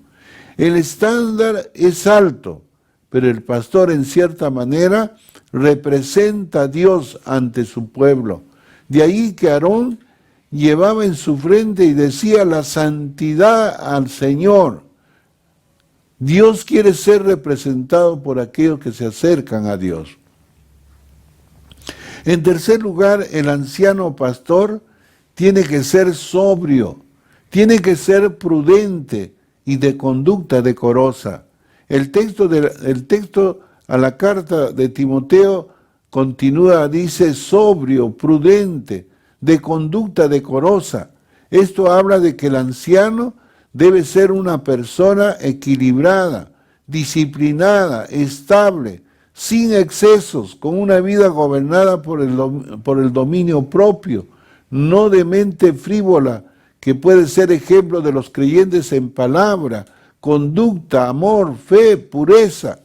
El estándar es alto, pero el pastor en cierta manera representa a Dios ante su pueblo. De ahí que Aarón llevaba en su frente y decía la santidad al Señor. Dios quiere ser representado por aquellos que se acercan a Dios. En tercer lugar, el anciano pastor tiene que ser sobrio, tiene que ser prudente y de conducta decorosa. El texto a la carta de Timoteo continúa, dice, sobrio, prudente, de conducta decorosa. Esto habla de que el anciano debe ser una persona equilibrada, disciplinada, estable, sin excesos, con una vida gobernada por el dominio propio, no de mente frívola, que puede ser ejemplo de los creyentes en palabra, conducta, amor, fe, pureza.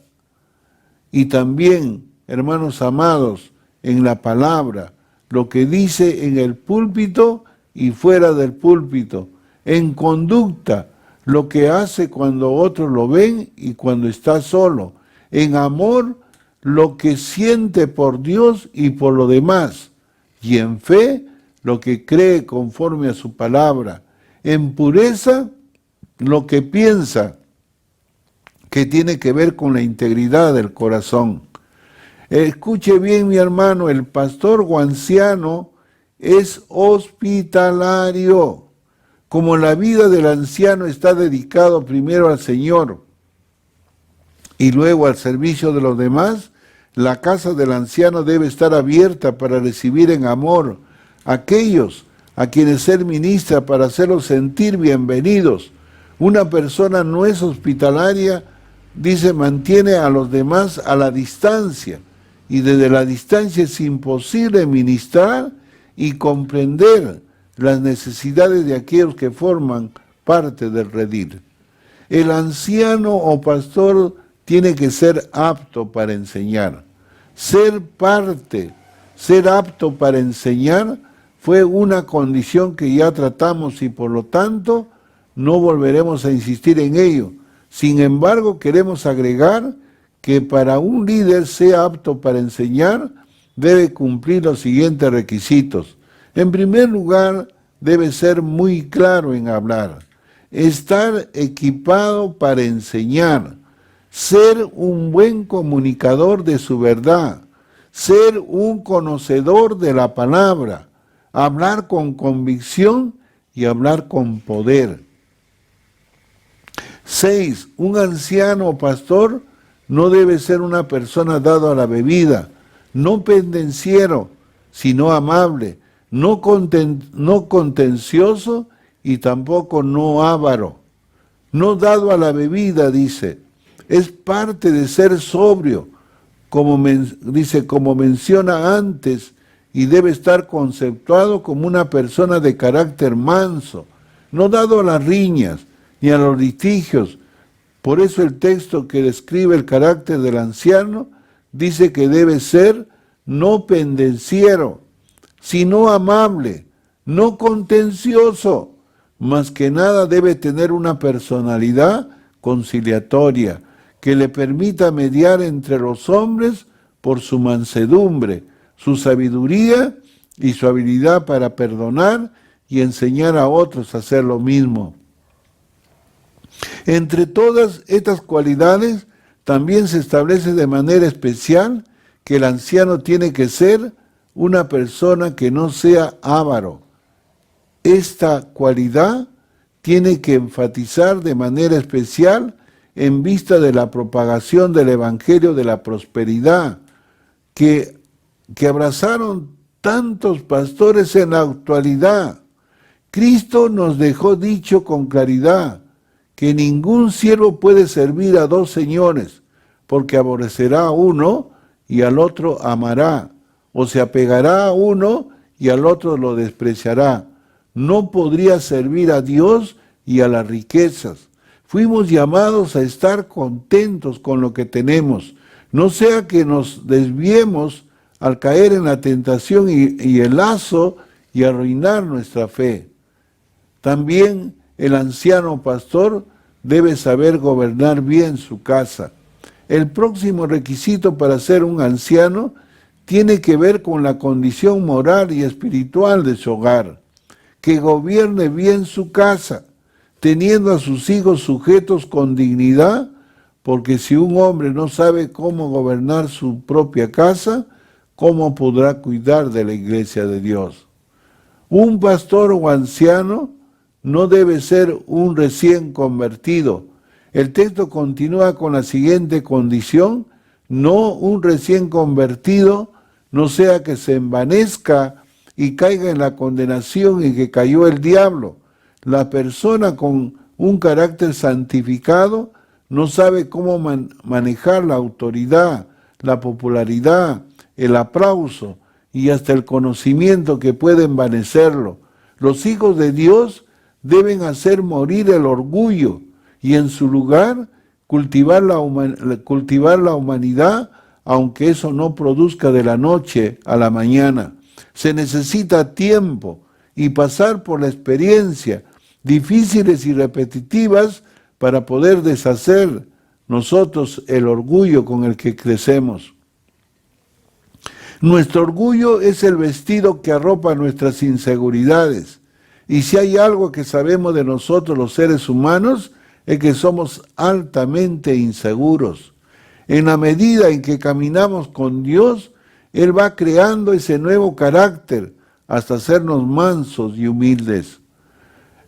Y también, hermanos amados, en la palabra, lo que dice en el púlpito y fuera del púlpito, en conducta, lo que hace cuando otros lo ven y cuando está solo, en amor, lo que siente por Dios y por lo demás, y en fe, lo que cree conforme a su palabra, en pureza, lo que piensa, que tiene que ver con la integridad del corazón. Escuche bien, mi hermano, el pastor o anciano es hospitalario. Como la vida del anciano está dedicado primero al Señor y luego al servicio de los demás, la casa del anciano debe estar abierta para recibir en amor a aquellos a quienes él ministra, para hacerlos sentir bienvenidos. Una persona no es hospitalaria, dice, mantiene a los demás a la distancia, y desde la distancia es imposible ministrar y comprender las necesidades de aquellos que forman parte del redil. El anciano o pastor tiene que ser apto para enseñar. Ser apto para enseñar fue una condición que ya tratamos y por lo tanto no volveremos a insistir en ello. Sin embargo, queremos agregar que para un líder sea apto para enseñar, debe cumplir los siguientes requisitos. En primer lugar, debe ser muy claro en hablar, estar equipado para enseñar, ser un buen comunicador de su verdad, ser un conocedor de la palabra, hablar con convicción y hablar con poder. 6. Un anciano o pastor no debe ser una persona dada a la bebida, no pendenciero, sino amable, no contencioso y tampoco no avaro. No dado a la bebida, dice, es parte de ser sobrio, como menciona antes, y debe estar conceptuado como una persona de carácter manso, no dado a las riñas ni a los litigios. Por eso el texto que describe el carácter del anciano dice que debe ser no pendenciero, sino amable, no contencioso, más que nada debe tener una personalidad conciliatoria que le permita mediar entre los hombres por su mansedumbre, su sabiduría y su habilidad para perdonar y enseñar a otros a hacer lo mismo. Entre todas estas cualidades, también se establece de manera especial que el anciano tiene que ser una persona que no sea avaro. Esta cualidad tiene que enfatizar de manera especial en vista de la propagación del Evangelio de la prosperidad que abrazaron tantos pastores en la actualidad. Cristo nos dejó dicho con claridad que ningún siervo puede servir a dos señores, porque aborrecerá a uno y al otro amará, o se apegará a uno y al otro lo despreciará. No podría servir a Dios y a las riquezas. Fuimos llamados a estar contentos con lo que tenemos, no sea que nos desviemos al caer en la tentación y el lazo y arruinar nuestra fe. También el anciano pastor debe saber gobernar bien su casa. El próximo requisito para ser un anciano tiene que ver con la condición moral y espiritual de su hogar, que gobierne bien su casa, teniendo a sus hijos sujetos con dignidad porque si un hombre no sabe cómo gobernar su propia casa, ¿cómo podrá cuidar de la iglesia de Dios? Un pastor o anciano no debe ser un recién convertido. El texto continúa con la siguiente condición: no un recién convertido, no sea que se envanezca y caiga en la condenación en que cayó el diablo. La persona con un carácter santificado no sabe cómo manejar la autoridad, la popularidad, el aplauso y hasta el conocimiento que puede envanecerlo. Los hijos de Dios deben hacer morir el orgullo y en su lugar cultivar la humanidad, aunque eso no produzca de la noche a la mañana. Se necesita tiempo y pasar por la experiencia difíciles y repetitivas para poder deshacer nosotros el orgullo con el que crecemos. Nuestro orgullo es el vestido que arropa nuestras inseguridades. Y si hay algo que sabemos de nosotros los seres humanos, es que somos altamente inseguros. En la medida en que caminamos con Dios, Él va creando ese nuevo carácter hasta hacernos mansos y humildes.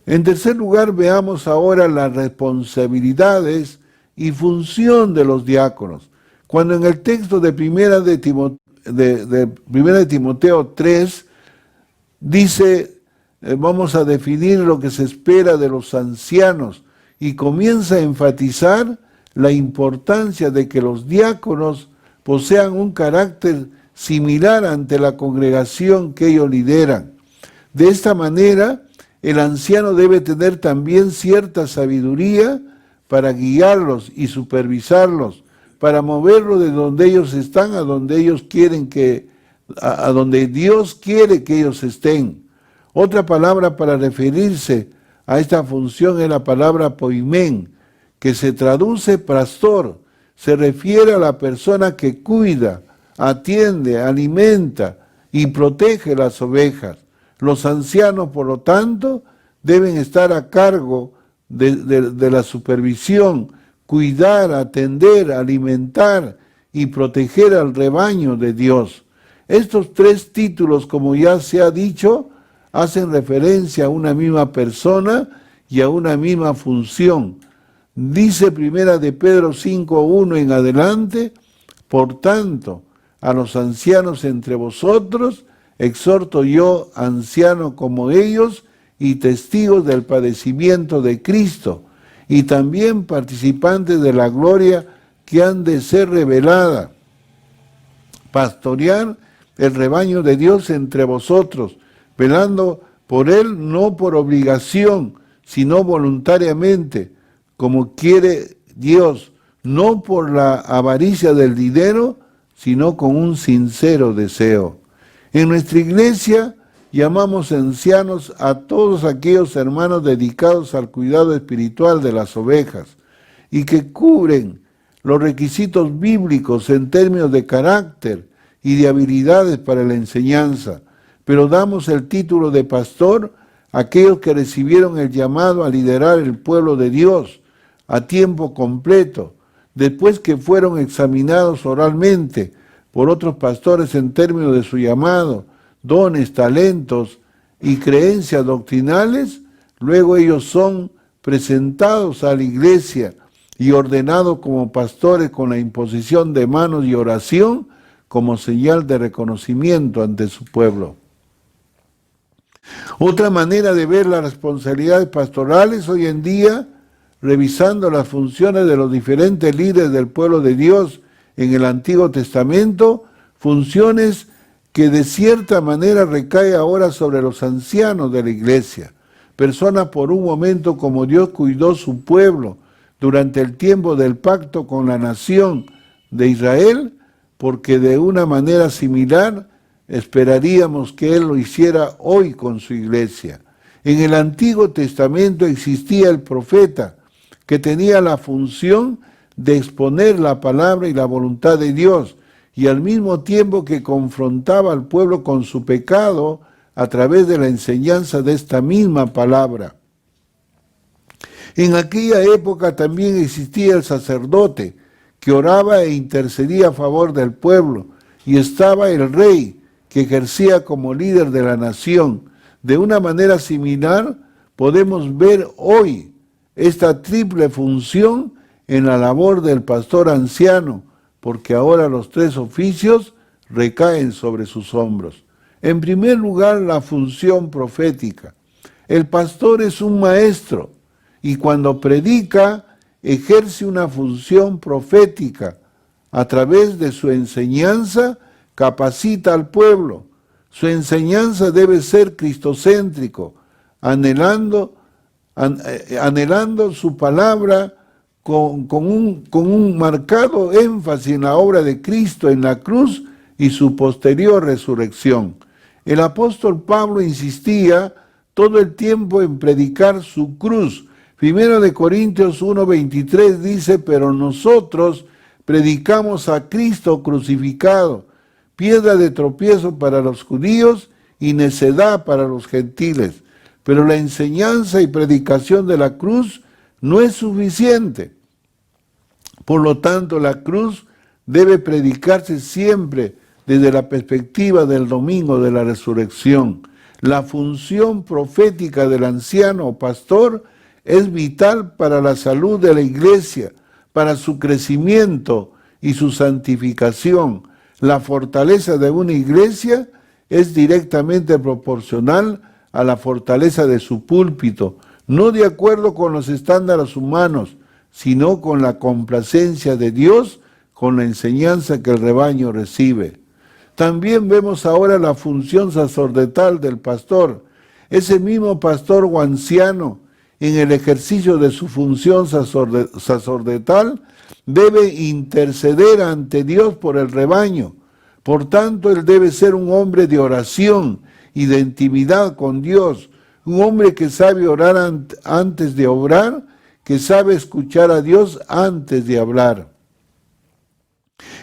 En tercer lugar, veamos ahora las responsabilidades y función de los diáconos. Cuando en el texto de Primera de Timoteo 3 dice, vamos a definir lo que se espera de los ancianos, y comienza a enfatizar la importancia de que los diáconos posean un carácter similar ante la congregación que ellos lideran. De esta manera, el anciano debe tener también cierta sabiduría para guiarlos y supervisarlos, para moverlos de donde ellos están a donde ellos quieren a donde Dios quiere que ellos estén. Otra palabra para referirse a esta función es la palabra poimén, que se traduce pastor. Se refiere a la persona que cuida, atiende, alimenta y protege las ovejas. Los ancianos, por lo tanto, deben estar a cargo de la supervisión, cuidar, atender, alimentar y proteger al rebaño de Dios. Estos tres títulos, como ya se ha dicho, hacen referencia a una misma persona y a una misma función. Dice Primera de Pedro 5:1 en adelante: por tanto, a los ancianos entre vosotros, exhorto yo, anciano como ellos, y testigos del padecimiento de Cristo, y también participantes de la gloria que han de ser revelada. Pastorear el rebaño de Dios entre vosotros, velando por él no por obligación, sino voluntariamente, como quiere Dios, no por la avaricia del dinero, sino con un sincero deseo. En nuestra iglesia llamamos ancianos a todos aquellos hermanos dedicados al cuidado espiritual de las ovejas y que cubren los requisitos bíblicos en términos de carácter y de habilidades para la enseñanza, pero damos el título de pastor a aquellos que recibieron el llamado a liderar el pueblo de Dios a tiempo completo, después que fueron examinados oralmente por otros pastores en términos de su llamado, dones, talentos y creencias doctrinales. Luego ellos son presentados a la iglesia y ordenados como pastores con la imposición de manos y oración como señal de reconocimiento ante su pueblo. Otra manera de ver las responsabilidades pastorales hoy en día, revisando las funciones de los diferentes líderes del pueblo de Dios en el Antiguo Testamento, funciones que de cierta manera recae ahora sobre los ancianos de la iglesia, personas por un momento como Dios cuidó su pueblo durante el tiempo del pacto con la nación de Israel, porque de una manera similar esperaríamos que Él lo hiciera hoy con su iglesia. En el Antiguo Testamento existía el profeta que tenía la función de exponer la palabra y la voluntad de Dios, y al mismo tiempo que confrontaba al pueblo con su pecado a través de la enseñanza de esta misma palabra. En aquella época también existía el sacerdote que oraba e intercedía a favor del pueblo, y estaba el rey que ejercía como líder de la nación. De una manera similar podemos ver hoy esta triple función en la labor del pastor anciano, porque ahora los tres oficios recaen sobre sus hombros. En primer lugar, la función profética. El pastor es un maestro y cuando predica ejerce una función profética. A través de su enseñanza capacita al pueblo. Su enseñanza debe ser cristocéntrico, anhelando su palabra con un marcado énfasis en la obra de Cristo en la cruz y su posterior resurrección. El apóstol Pablo insistía todo el tiempo en predicar su cruz. Primero de Corintios 1:23 dice, pero nosotros predicamos a Cristo crucificado, piedra de tropiezo para los judíos y necedad para los gentiles. Pero la enseñanza y predicación de la cruz no es suficiente. Por lo tanto, la cruz debe predicarse siempre desde la perspectiva del domingo de la resurrección. La función profética del anciano o pastor es vital para la salud de la iglesia, para su crecimiento y su santificación. La fortaleza de una iglesia es directamente proporcional a la fortaleza de su púlpito, no de acuerdo con los estándares humanos, sino con la complacencia de Dios, con la enseñanza que el rebaño recibe. También vemos ahora la función sacerdotal del pastor. Ese mismo pastor o anciano, en el ejercicio de su función sacerdotal, debe interceder ante Dios por el rebaño. Por tanto, él debe ser un hombre de oración y de intimidad con Dios, un hombre que sabe orar antes de obrar, que sabe escuchar a Dios antes de hablar.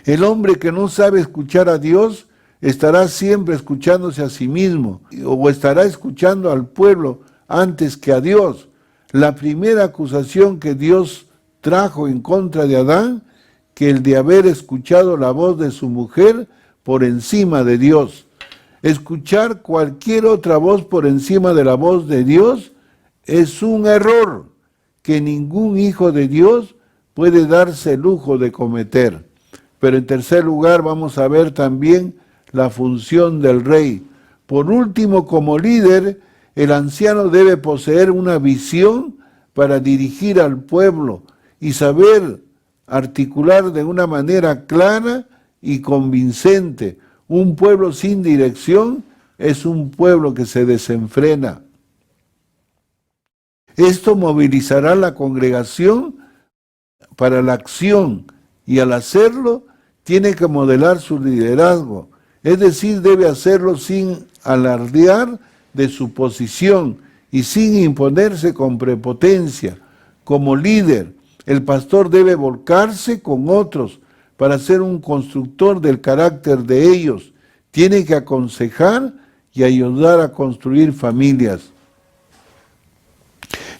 El hombre que no sabe escuchar a Dios estará siempre escuchándose a sí mismo o estará escuchando al pueblo antes que a Dios. La primera acusación que Dios trajo en contra de Adán, que el de haber escuchado la voz de su mujer por encima de Dios. Escuchar cualquier otra voz por encima de la voz de Dios es un error que ningún hijo de Dios puede darse el lujo de cometer. Pero en tercer lugar vamos a ver también la función del rey. Por último, como líder, el anciano debe poseer una visión para dirigir al pueblo y saber articular de una manera clara y convincente. Un pueblo sin dirección es un pueblo que se desenfrena. Esto movilizará la congregación para la acción y al hacerlo tiene que modelar su liderazgo. Es decir, debe hacerlo sin alardear de su posición y sin imponerse con prepotencia. Como líder, el pastor debe volcarse con otros para ser un constructor del carácter de ellos. Tiene que aconsejar y ayudar a construir familias.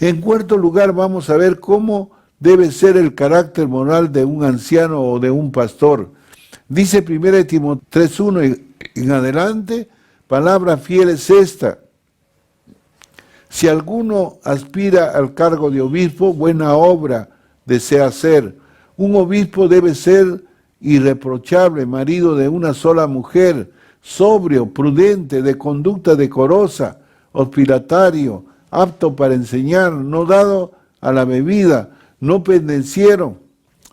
En cuarto lugar, vamos a ver cómo debe ser el carácter moral de un anciano o de un pastor. Dice 1 Timoteo 3:1 en adelante, palabra fiel es esta. Si alguno aspira al cargo de obispo, buena obra desea hacer. Un obispo debe ser irreprochable, marido de una sola mujer, sobrio, prudente, de conducta decorosa, hospitalario, apto para enseñar, no dado a la bebida, no pendenciero,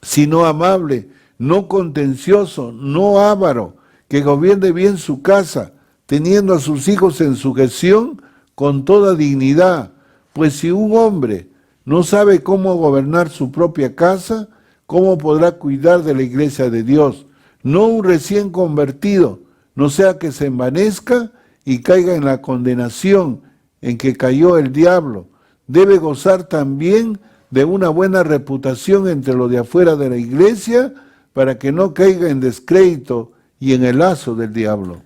sino amable, no contencioso, no avaro, que gobierne bien su casa, teniendo a sus hijos en sujeción con toda dignidad. Pues si un hombre no sabe cómo gobernar su propia casa, ¿cómo podrá cuidar de la iglesia de Dios? No un recién convertido, no sea que se envanezca y caiga en la condenación en que cayó el diablo. Debe gozar también de una buena reputación entre los de afuera de la iglesia para que no caiga en descrédito y en el lazo del diablo.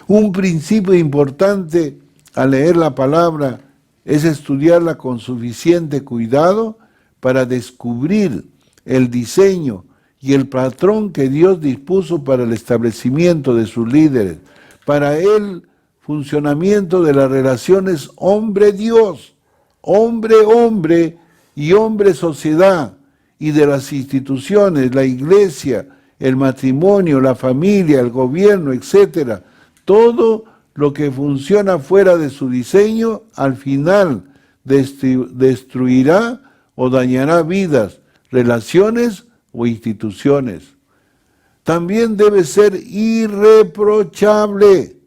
Un principio importante al leer la palabra es estudiarla con suficiente cuidado para descubrir el diseño y el patrón que Dios dispuso para el establecimiento de sus líderes, para el funcionamiento de las relaciones hombre-Dios, hombre-hombre y hombre-sociedad, y de las instituciones, la iglesia, el matrimonio, la familia, el gobierno, etc. Todo lo que funciona fuera de su diseño, al final destruirá o dañará vidas, relaciones o instituciones. También debe ser irreprochable.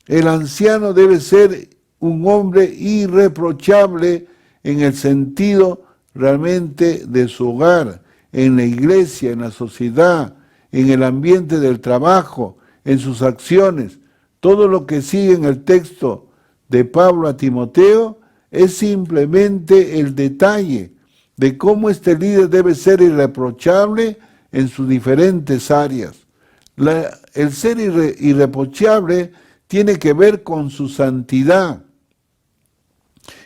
El anciano debe ser un hombre irreprochable en el sentido realmente de su hogar, en la iglesia, en la sociedad, en el ambiente del trabajo, en sus acciones. Todo lo que sigue en el texto de Pablo a Timoteo es simplemente el detalle de cómo este líder debe ser irreprochable en sus diferentes áreas. El ser irreprochable tiene que ver con su santidad,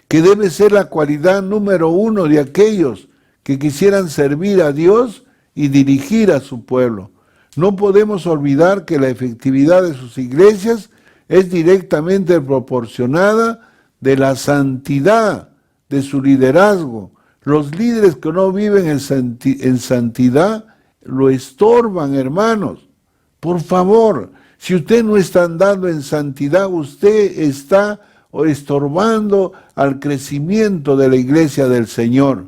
que debe ser la cualidad número uno de aquellos que quisieran servir a Dios y dirigir a su pueblo. No podemos olvidar que la efectividad de sus iglesias es directamente proporcionada de la santidad de su liderazgo. Los líderes que no viven en santidad lo estorban, hermanos. Por favor, si usted no está andando en santidad, usted está estorbando al crecimiento de la iglesia del Señor.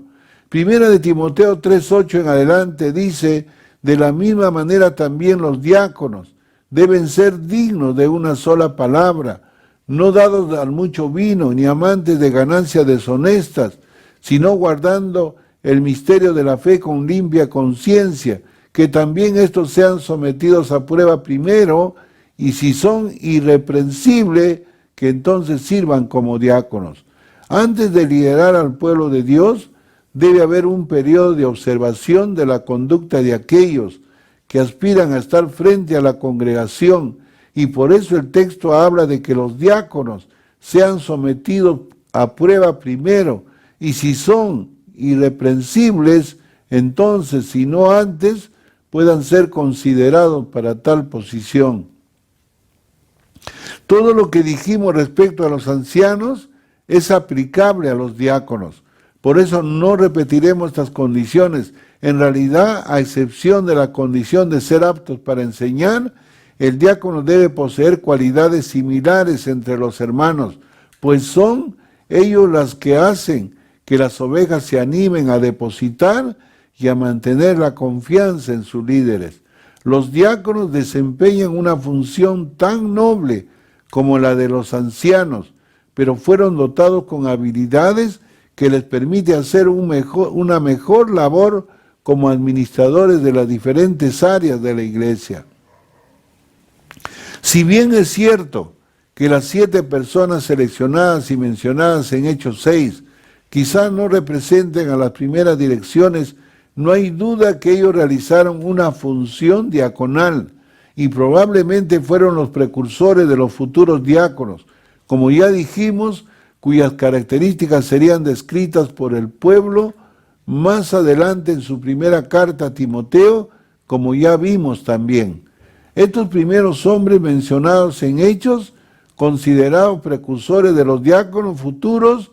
Primera de Timoteo 3:8 en adelante dice: de la misma manera también los diáconos deben ser dignos de una sola palabra, no dados al mucho vino, ni amantes de ganancias deshonestas, sino guardando el misterio de la fe con limpia conciencia, que también estos sean sometidos a prueba primero, y si son irreprensibles, que entonces sirvan como diáconos. Antes de liderar al pueblo de Dios, debe haber un periodo de observación de la conducta de aquellos que aspiran a estar frente a la congregación, y por eso el texto habla de que los diáconos sean sometidos a prueba primero, y si son irreprensibles, entonces, si no antes, puedan ser considerados para tal posición. Todo lo que dijimos respecto a los ancianos es aplicable a los diáconos. Por eso no repetiremos estas condiciones. En realidad, a excepción de la condición de ser aptos para enseñar, el diácono debe poseer cualidades similares entre los hermanos, pues son ellos las que hacen que las ovejas se animen a depositar y a mantener la confianza en sus líderes. Los diáconos desempeñan una función tan noble como la de los ancianos, pero fueron dotados con habilidades que les permite hacer una mejor labor como administradores de las diferentes áreas de la iglesia. Si bien es cierto que las 7 personas seleccionadas y mencionadas en Hechos 6 quizás no representen a las primeras direcciones, no hay duda que ellos realizaron una función diaconal y probablemente fueron los precursores de los futuros diáconos, como ya dijimos, cuyas características serían descritas por el pueblo más adelante en su primera carta a Timoteo, como ya vimos también. Estos primeros hombres mencionados en Hechos, considerados precursores de los diáconos futuros,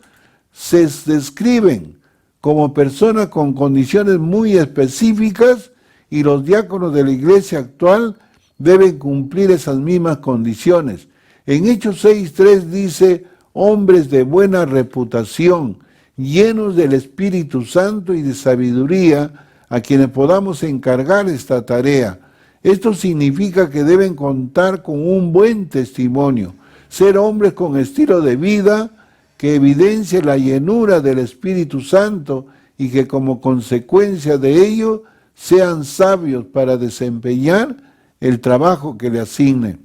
se describen como personas con condiciones muy específicas, y los diáconos de la iglesia actual deben cumplir esas mismas condiciones. En Hechos 6:3 dice: hombres de buena reputación, llenos del Espíritu Santo y de sabiduría, a quienes podamos encargar esta tarea. Esto significa que deben contar con un buen testimonio, ser hombres con estilo de vida que evidencie la llenura del Espíritu Santo y que como consecuencia de ello sean sabios para desempeñar el trabajo que le asigne.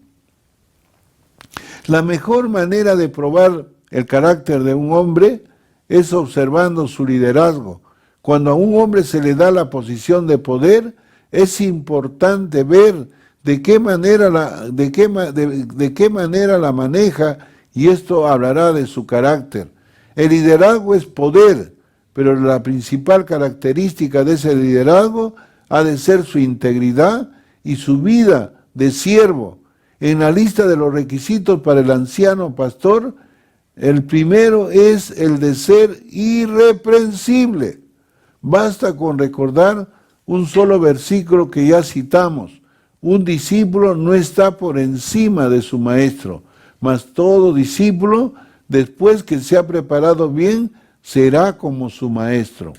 La mejor manera de probar el carácter de un hombre es observando su liderazgo. Cuando a un hombre se le da la posición de poder, es importante ver de qué manera la maneja, y esto hablará de su carácter. El liderazgo es poder, pero la principal característica de ese liderazgo ha de ser su integridad y su vida de siervo. En la lista de los requisitos para el anciano pastor, el primero es el de ser irreprensible. Basta con recordar un solo versículo que ya citamos. Un discípulo no está por encima de su maestro, mas todo discípulo, después que se ha preparado bien, será como su maestro.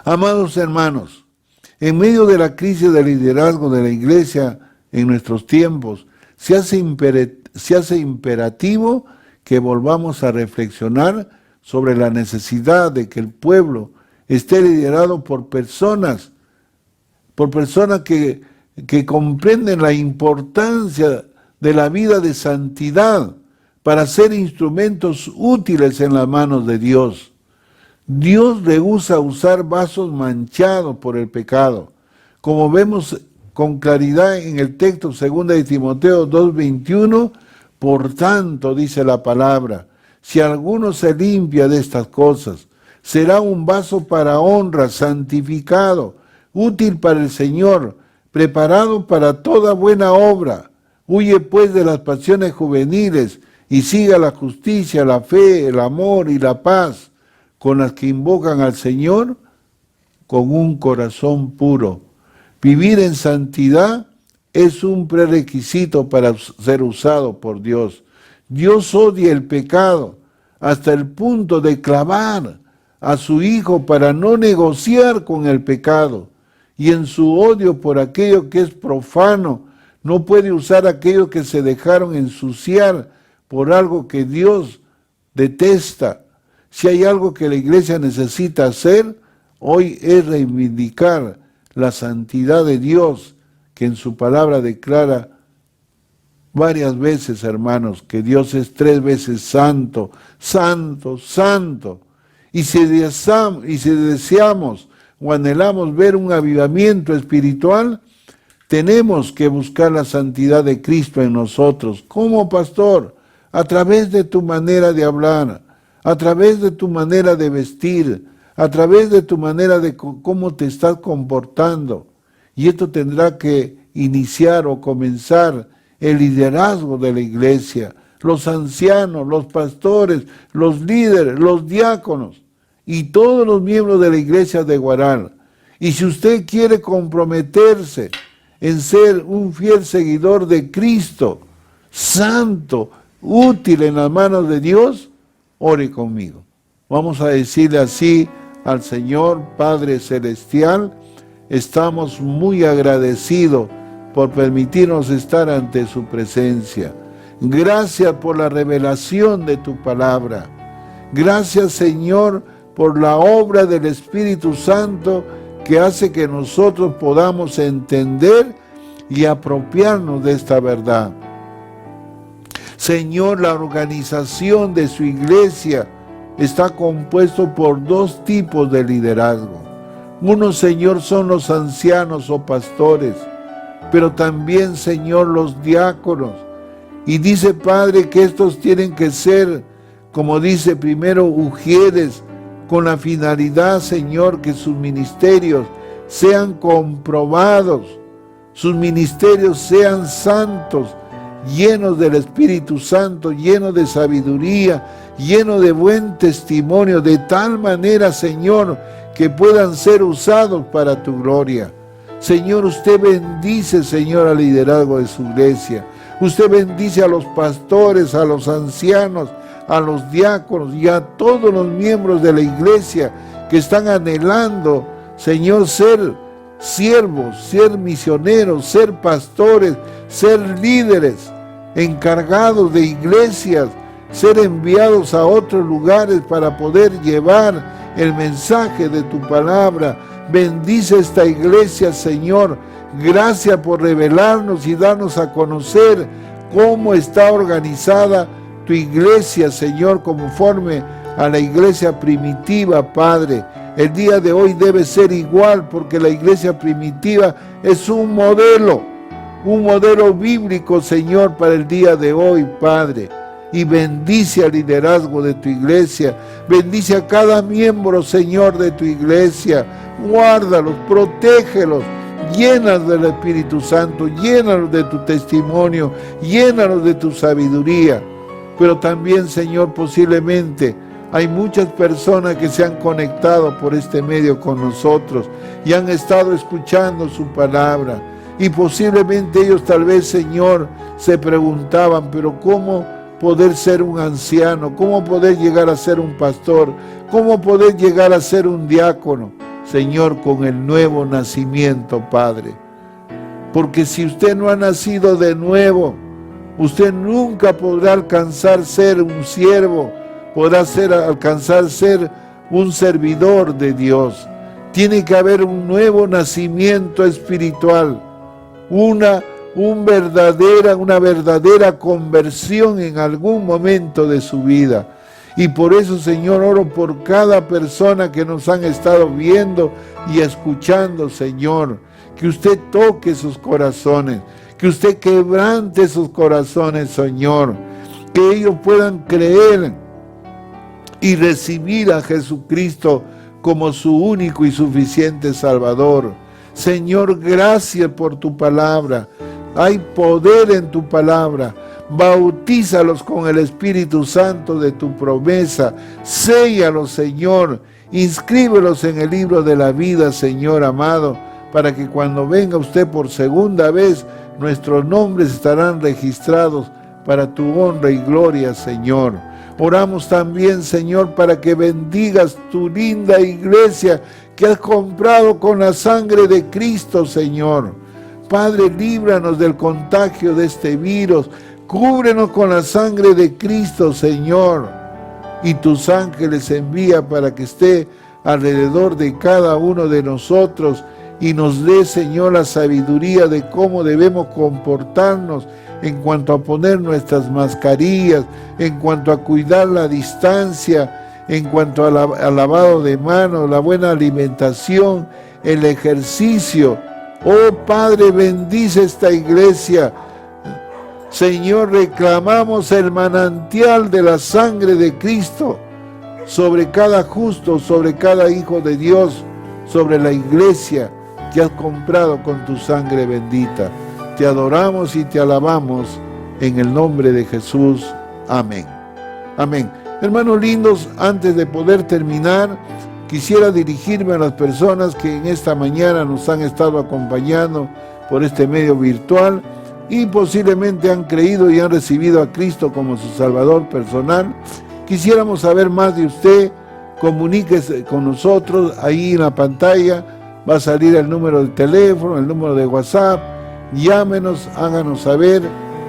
Amados hermanos, en medio de la crisis de liderazgo de la iglesia en nuestros tiempos, se hace imperativo que volvamos a reflexionar sobre la necesidad de que el pueblo esté liderado por personas que comprenden la importancia de la vida de santidad para ser instrumentos útiles en las manos de Dios. Dios rehúsa usar vasos manchados por el pecado, como vemos con claridad en el texto 2 de Timoteo 2:21. Por tanto, dice la palabra, si alguno se limpia de estas cosas, será un vaso para honra, santificado, útil para el Señor, preparado para toda buena obra. Huye pues de las pasiones juveniles y siga la justicia, la fe, el amor y la paz, con las que invocan al Señor con un corazón puro. Vivir en santidad es un prerequisito para ser usado por Dios. Dios odia el pecado hasta el punto de clavar a su Hijo para no negociar con el pecado. Y en su odio por aquello que es profano, no puede usar aquello que se dejaron ensuciar por algo que Dios detesta. Si hay algo que la iglesia necesita hacer, hoy es reivindicar la santidad de Dios, que en su palabra declara varias veces, hermanos, que Dios es 3 veces santo, santo, santo. Y si deseamos o anhelamos ver un avivamiento espiritual, tenemos que buscar la santidad de Cristo en nosotros. ¿Cómo, pastor? A través de tu manera de hablar, a través de tu manera de vestir, a través de tu manera de cómo te estás comportando. Y esto tendrá que iniciar o comenzar el liderazgo de la iglesia, los ancianos, los pastores, los líderes, los diáconos y todos los miembros de la iglesia de Guaral. Y si usted quiere comprometerse en ser un fiel seguidor de Cristo, santo, útil en las manos de Dios, ore conmigo. Vamos a decirle así al Señor Padre Celestial: estamos muy agradecidos por permitirnos estar ante su presencia. Gracias por la revelación de tu palabra. Gracias, Señor, por la obra del Espíritu Santo que hace que nosotros podamos entender y apropiarnos de esta verdad. Señor, la organización de su iglesia está compuesto por 2 tipos de liderazgo. Uno, Señor, son los ancianos o pastores, pero también, Señor, los diáconos. Y dice, Padre, que estos tienen que ser, como dice primero, ujieres, con la finalidad, Señor, que sus ministerios sean comprobados, sus ministerios sean santos, llenos del Espíritu Santo, llenos de sabiduría, llenos de buen testimonio, de tal manera, Señor, que puedan ser usados para tu gloria. Señor, usted bendice, Señor, al liderazgo de su iglesia. Usted bendice a los pastores, a los ancianos, a los diáconos y a todos los miembros de la iglesia que están anhelando, Señor, ser siervos, ser misioneros, ser pastores, ser líderes, encargados de iglesias, ser enviados a otros lugares para poder llevar el mensaje de tu palabra. Bendice esta iglesia, Señor. Gracias por revelarnos y darnos a conocer cómo está organizada tu iglesia, Señor, conforme a la iglesia primitiva, Padre. El día de hoy debe ser igual, porque la iglesia primitiva es un modelo bíblico, Señor, para el día de hoy, Padre. y bendice al liderazgo de tu iglesia. Bendice a cada miembro, Señor, de tu iglesia. Guárdalos, protégelos. Llénalos del Espíritu Santo, llénalos de tu testimonio, llénalos de tu sabiduría. Pero también, Señor, posiblemente hay muchas personas que se han conectado por este medio con nosotros y han estado escuchando su palabra. Y posiblemente ellos tal vez, Señor, se preguntaban, pero ¿cómo poder ser un anciano? ¿Cómo poder llegar a ser un pastor? ¿Cómo poder llegar a ser un diácono? Señor, con el nuevo nacimiento, Padre. Porque si usted no ha nacido de nuevo, usted nunca podrá alcanzar ser un siervo, podrá alcanzar ser un servidor de Dios. Tiene que haber un nuevo nacimiento espiritual, una verdadera conversión en algún momento de su vida. Y por eso, Señor, oro por cada persona que nos han estado viendo y escuchando, Señor, que usted toque sus corazones, que usted quebrante sus corazones, Señor, que ellos puedan creer y recibir a Jesucristo como su único y suficiente Salvador. Señor, gracias por tu palabra. Hay poder en tu palabra. Bautízalos con el Espíritu Santo de tu promesa. Séllalos, Señor. Inscríbelos en el libro de la vida, Señor amado, para que cuando venga usted por segunda vez, nuestros nombres estarán registrados para tu honra y gloria, Señor. Oramos también, Señor, para que bendigas tu linda iglesia que has comprado con la sangre de Cristo, Señor. Padre, líbranos del contagio de este virus. Cúbrenos con la sangre de Cristo, Señor. Y tus ángeles envía para que esté alrededor de cada uno de nosotros y nos dé, Señor, la sabiduría de cómo debemos comportarnos en cuanto a poner nuestras mascarillas, en cuanto a cuidar la distancia, en cuanto al lavado de manos, la buena alimentación, el ejercicio. Oh Padre, bendice esta iglesia. Señor, reclamamos el manantial de la sangre de Cristo sobre cada justo, sobre cada hijo de Dios, sobre la iglesia que has comprado con tu sangre bendita. Te adoramos y te alabamos en el nombre de Jesús. Amén. Amén. Hermanos lindos, antes de poder terminar, quisiera dirigirme a las personas que en esta mañana nos han estado acompañando por este medio virtual y posiblemente han creído y han recibido a Cristo como su Salvador personal. Quisiéramos saber más de usted. Comuníquese con nosotros. Ahí en la pantalla va a salir el número de teléfono, el número de WhatsApp. Llámenos, háganos saber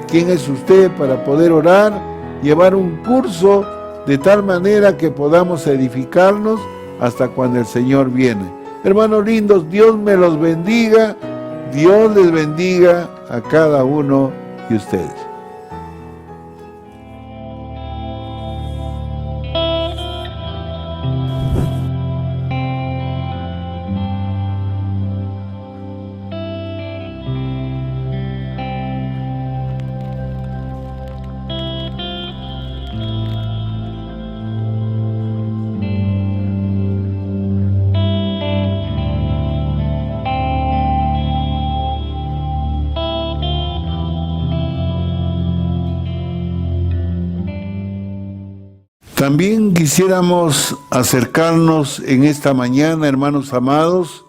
quién es usted para poder orar, llevar un curso de tal manera que podamos edificarnos hasta cuando el Señor viene. Hermanos lindos, Dios me los bendiga. Dios les bendiga a cada uno de ustedes. También quisiéramos acercarnos en esta mañana, hermanos amados,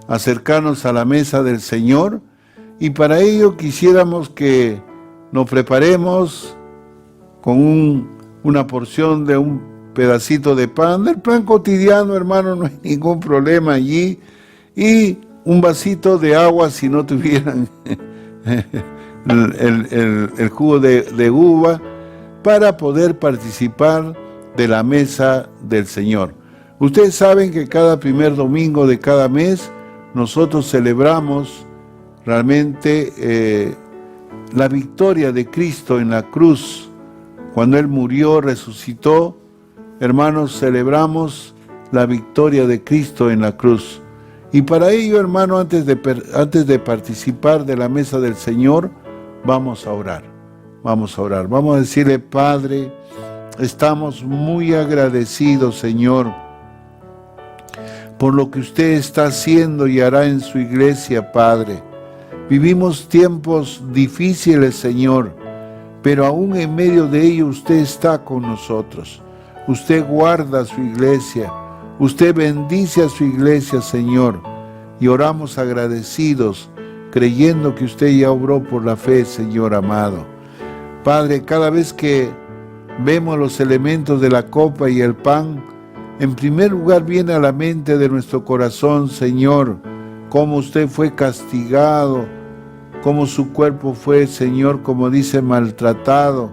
acercarnos a la mesa del Señor, y para ello quisiéramos que nos preparemos con una porción de un pedacito de pan, del pan cotidiano, hermano, no hay ningún problema allí, y un vasito de agua si no tuvieran el jugo de uva, para poder participar de la mesa del Señor. Ustedes saben que cada primer domingo de cada mes nosotros celebramos realmente la victoria de Cristo en la cruz. Cuando Él murió, resucitó, hermanos, celebramos la victoria de Cristo en la cruz. Y para ello, hermano, antes de participar de la mesa del Señor, vamos a orar. Vamos a orar. Vamos a decirle: Padre, estamos muy agradecidos, Señor, por lo que usted está haciendo y hará en su iglesia, Padre. Vivimos tiempos difíciles, Señor, pero aún en medio de ello usted está con nosotros. Usted guarda su iglesia, usted bendice a su iglesia, Señor, y oramos agradecidos, creyendo que usted ya obró por la fe, Señor amado. Padre, cada vez que vemos los elementos de la copa y el pan, en primer lugar viene a la mente de nuestro corazón, Señor, cómo usted fue castigado, cómo su cuerpo fue, Señor, como dice, maltratado.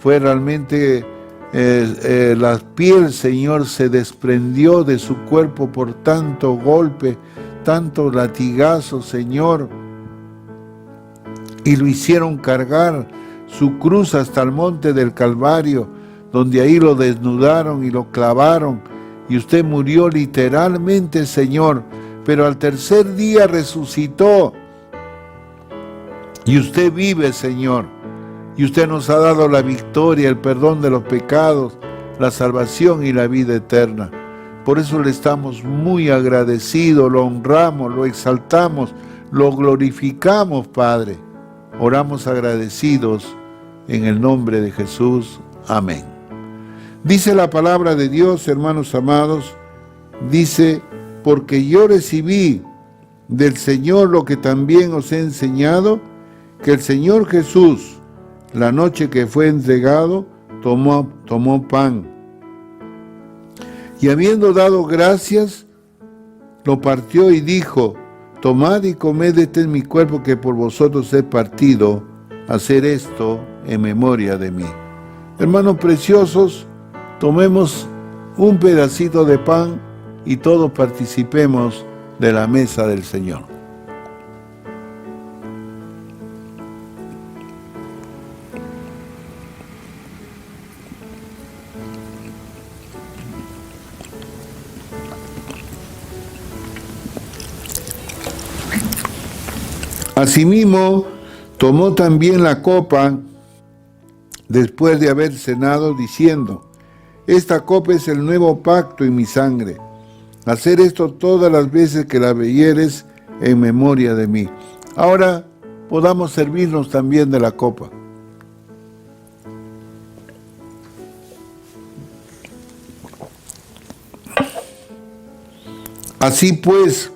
Fue realmente, la piel, Señor, se desprendió de su cuerpo por tanto golpe, tanto latigazo, Señor, y lo hicieron cargar su cruz hasta el monte del Calvario, donde ahí lo desnudaron y lo clavaron, y usted murió literalmente, Señor, pero al tercer día resucitó, y usted vive, Señor, y usted nos ha dado la victoria, el perdón de los pecados, la salvación y la vida eterna. Por eso le estamos muy agradecidos, lo honramos, lo exaltamos, lo glorificamos, Padre. Oramos agradecidos en el nombre de Jesús. Amén. Dice la palabra de Dios, hermanos amados, dice: porque yo recibí del Señor lo que también os he enseñado, que el Señor Jesús, la noche que fue entregado, tomó pan, y habiendo dado gracias, lo partió y dijo: tomad y comed, este es mi cuerpo que por vosotros he partido, hacer esto en memoria de mí. Hermanos preciosos, tomemos un pedacito de pan y todos participemos de la mesa del Señor. Asimismo, tomó también la copa después de haber cenado, diciendo: esta copa es el nuevo pacto en mi sangre. Hacer esto todas las veces que la bebieres en memoria de mí. Ahora podamos servirnos también de la copa. Así pues,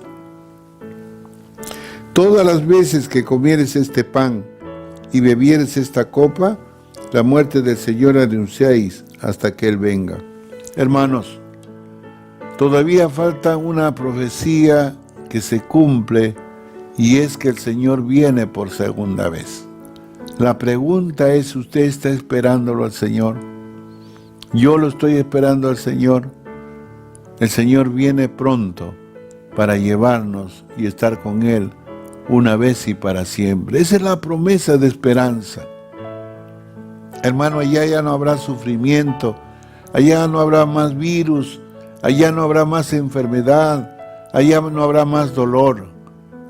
todas las veces que comieres este pan y bebieres esta copa, la muerte del Señor anunciáis hasta que Él venga. Hermanos, todavía falta una profecía que se cumple, y es que el Señor viene por segunda vez. La pregunta es: ¿usted está esperándolo al Señor? Yo lo estoy esperando al Señor. El Señor viene pronto para llevarnos y estar con Él una vez y para siempre. Esa es la promesa de esperanza. Hermano, allá ya no habrá sufrimiento, allá no habrá más virus, allá no habrá más enfermedad, allá no habrá más dolor.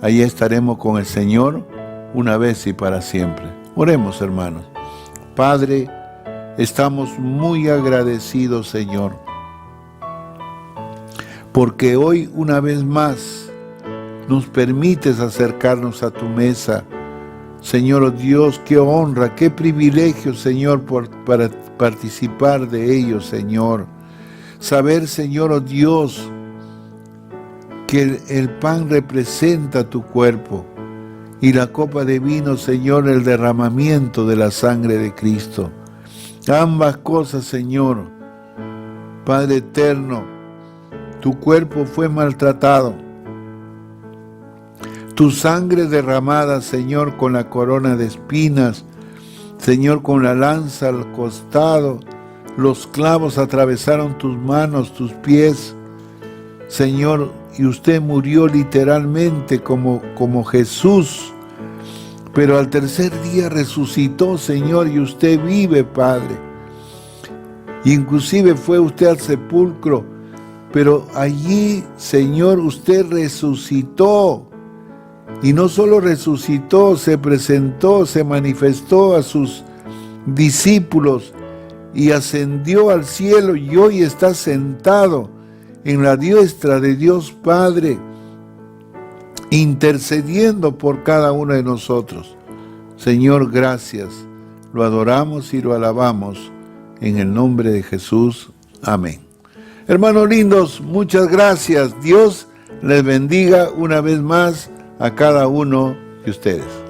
Allá estaremos con el Señor una vez y para siempre. Oremos, hermanos. Padre, estamos muy agradecidos, Señor, porque hoy una vez más nos permites acercarnos a tu mesa. Señor, oh Dios, qué honra, qué privilegio, Señor, para participar de ello, Señor. Saber, Señor, oh Dios, que el pan representa tu cuerpo y la copa de vino, Señor, el derramamiento de la sangre de Cristo. Ambas cosas, Señor. Padre eterno, tu cuerpo fue maltratado, tu sangre derramada, Señor, con la corona de espinas, Señor, con la lanza al costado, los clavos atravesaron tus manos, tus pies, Señor, y usted murió literalmente como Jesús, pero al tercer día resucitó, Señor, y usted vive, Padre. Inclusive fue usted al sepulcro, pero allí, Señor, usted resucitó. Y no solo resucitó, se presentó, se manifestó a sus discípulos y ascendió al cielo y hoy está sentado en la diestra de Dios Padre, intercediendo por cada uno de nosotros. Señor, gracias. Lo adoramos y lo alabamos en el nombre de Jesús. Amén. Hermanos lindos, muchas gracias. Dios les bendiga una vez más a cada uno de ustedes.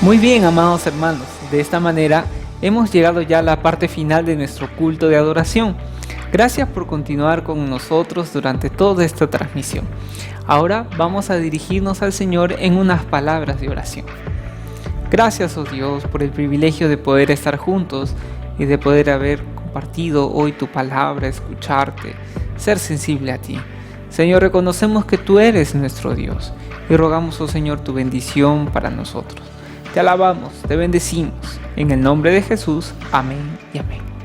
Muy bien, amados hermanos, de esta manera hemos llegado ya a la parte final de nuestro culto de adoración. Gracias por continuar con nosotros durante toda esta transmisión. Ahora vamos a dirigirnos al Señor en unas palabras de oración. Gracias, oh Dios, por el privilegio de poder estar juntos y de poder haber compartido hoy tu palabra, escucharte, ser sensible a ti. Señor, reconocemos que tú eres nuestro Dios y rogamos, oh Señor, tu bendición para nosotros. Te alabamos, te bendecimos. En el nombre de Jesús, amén y amén.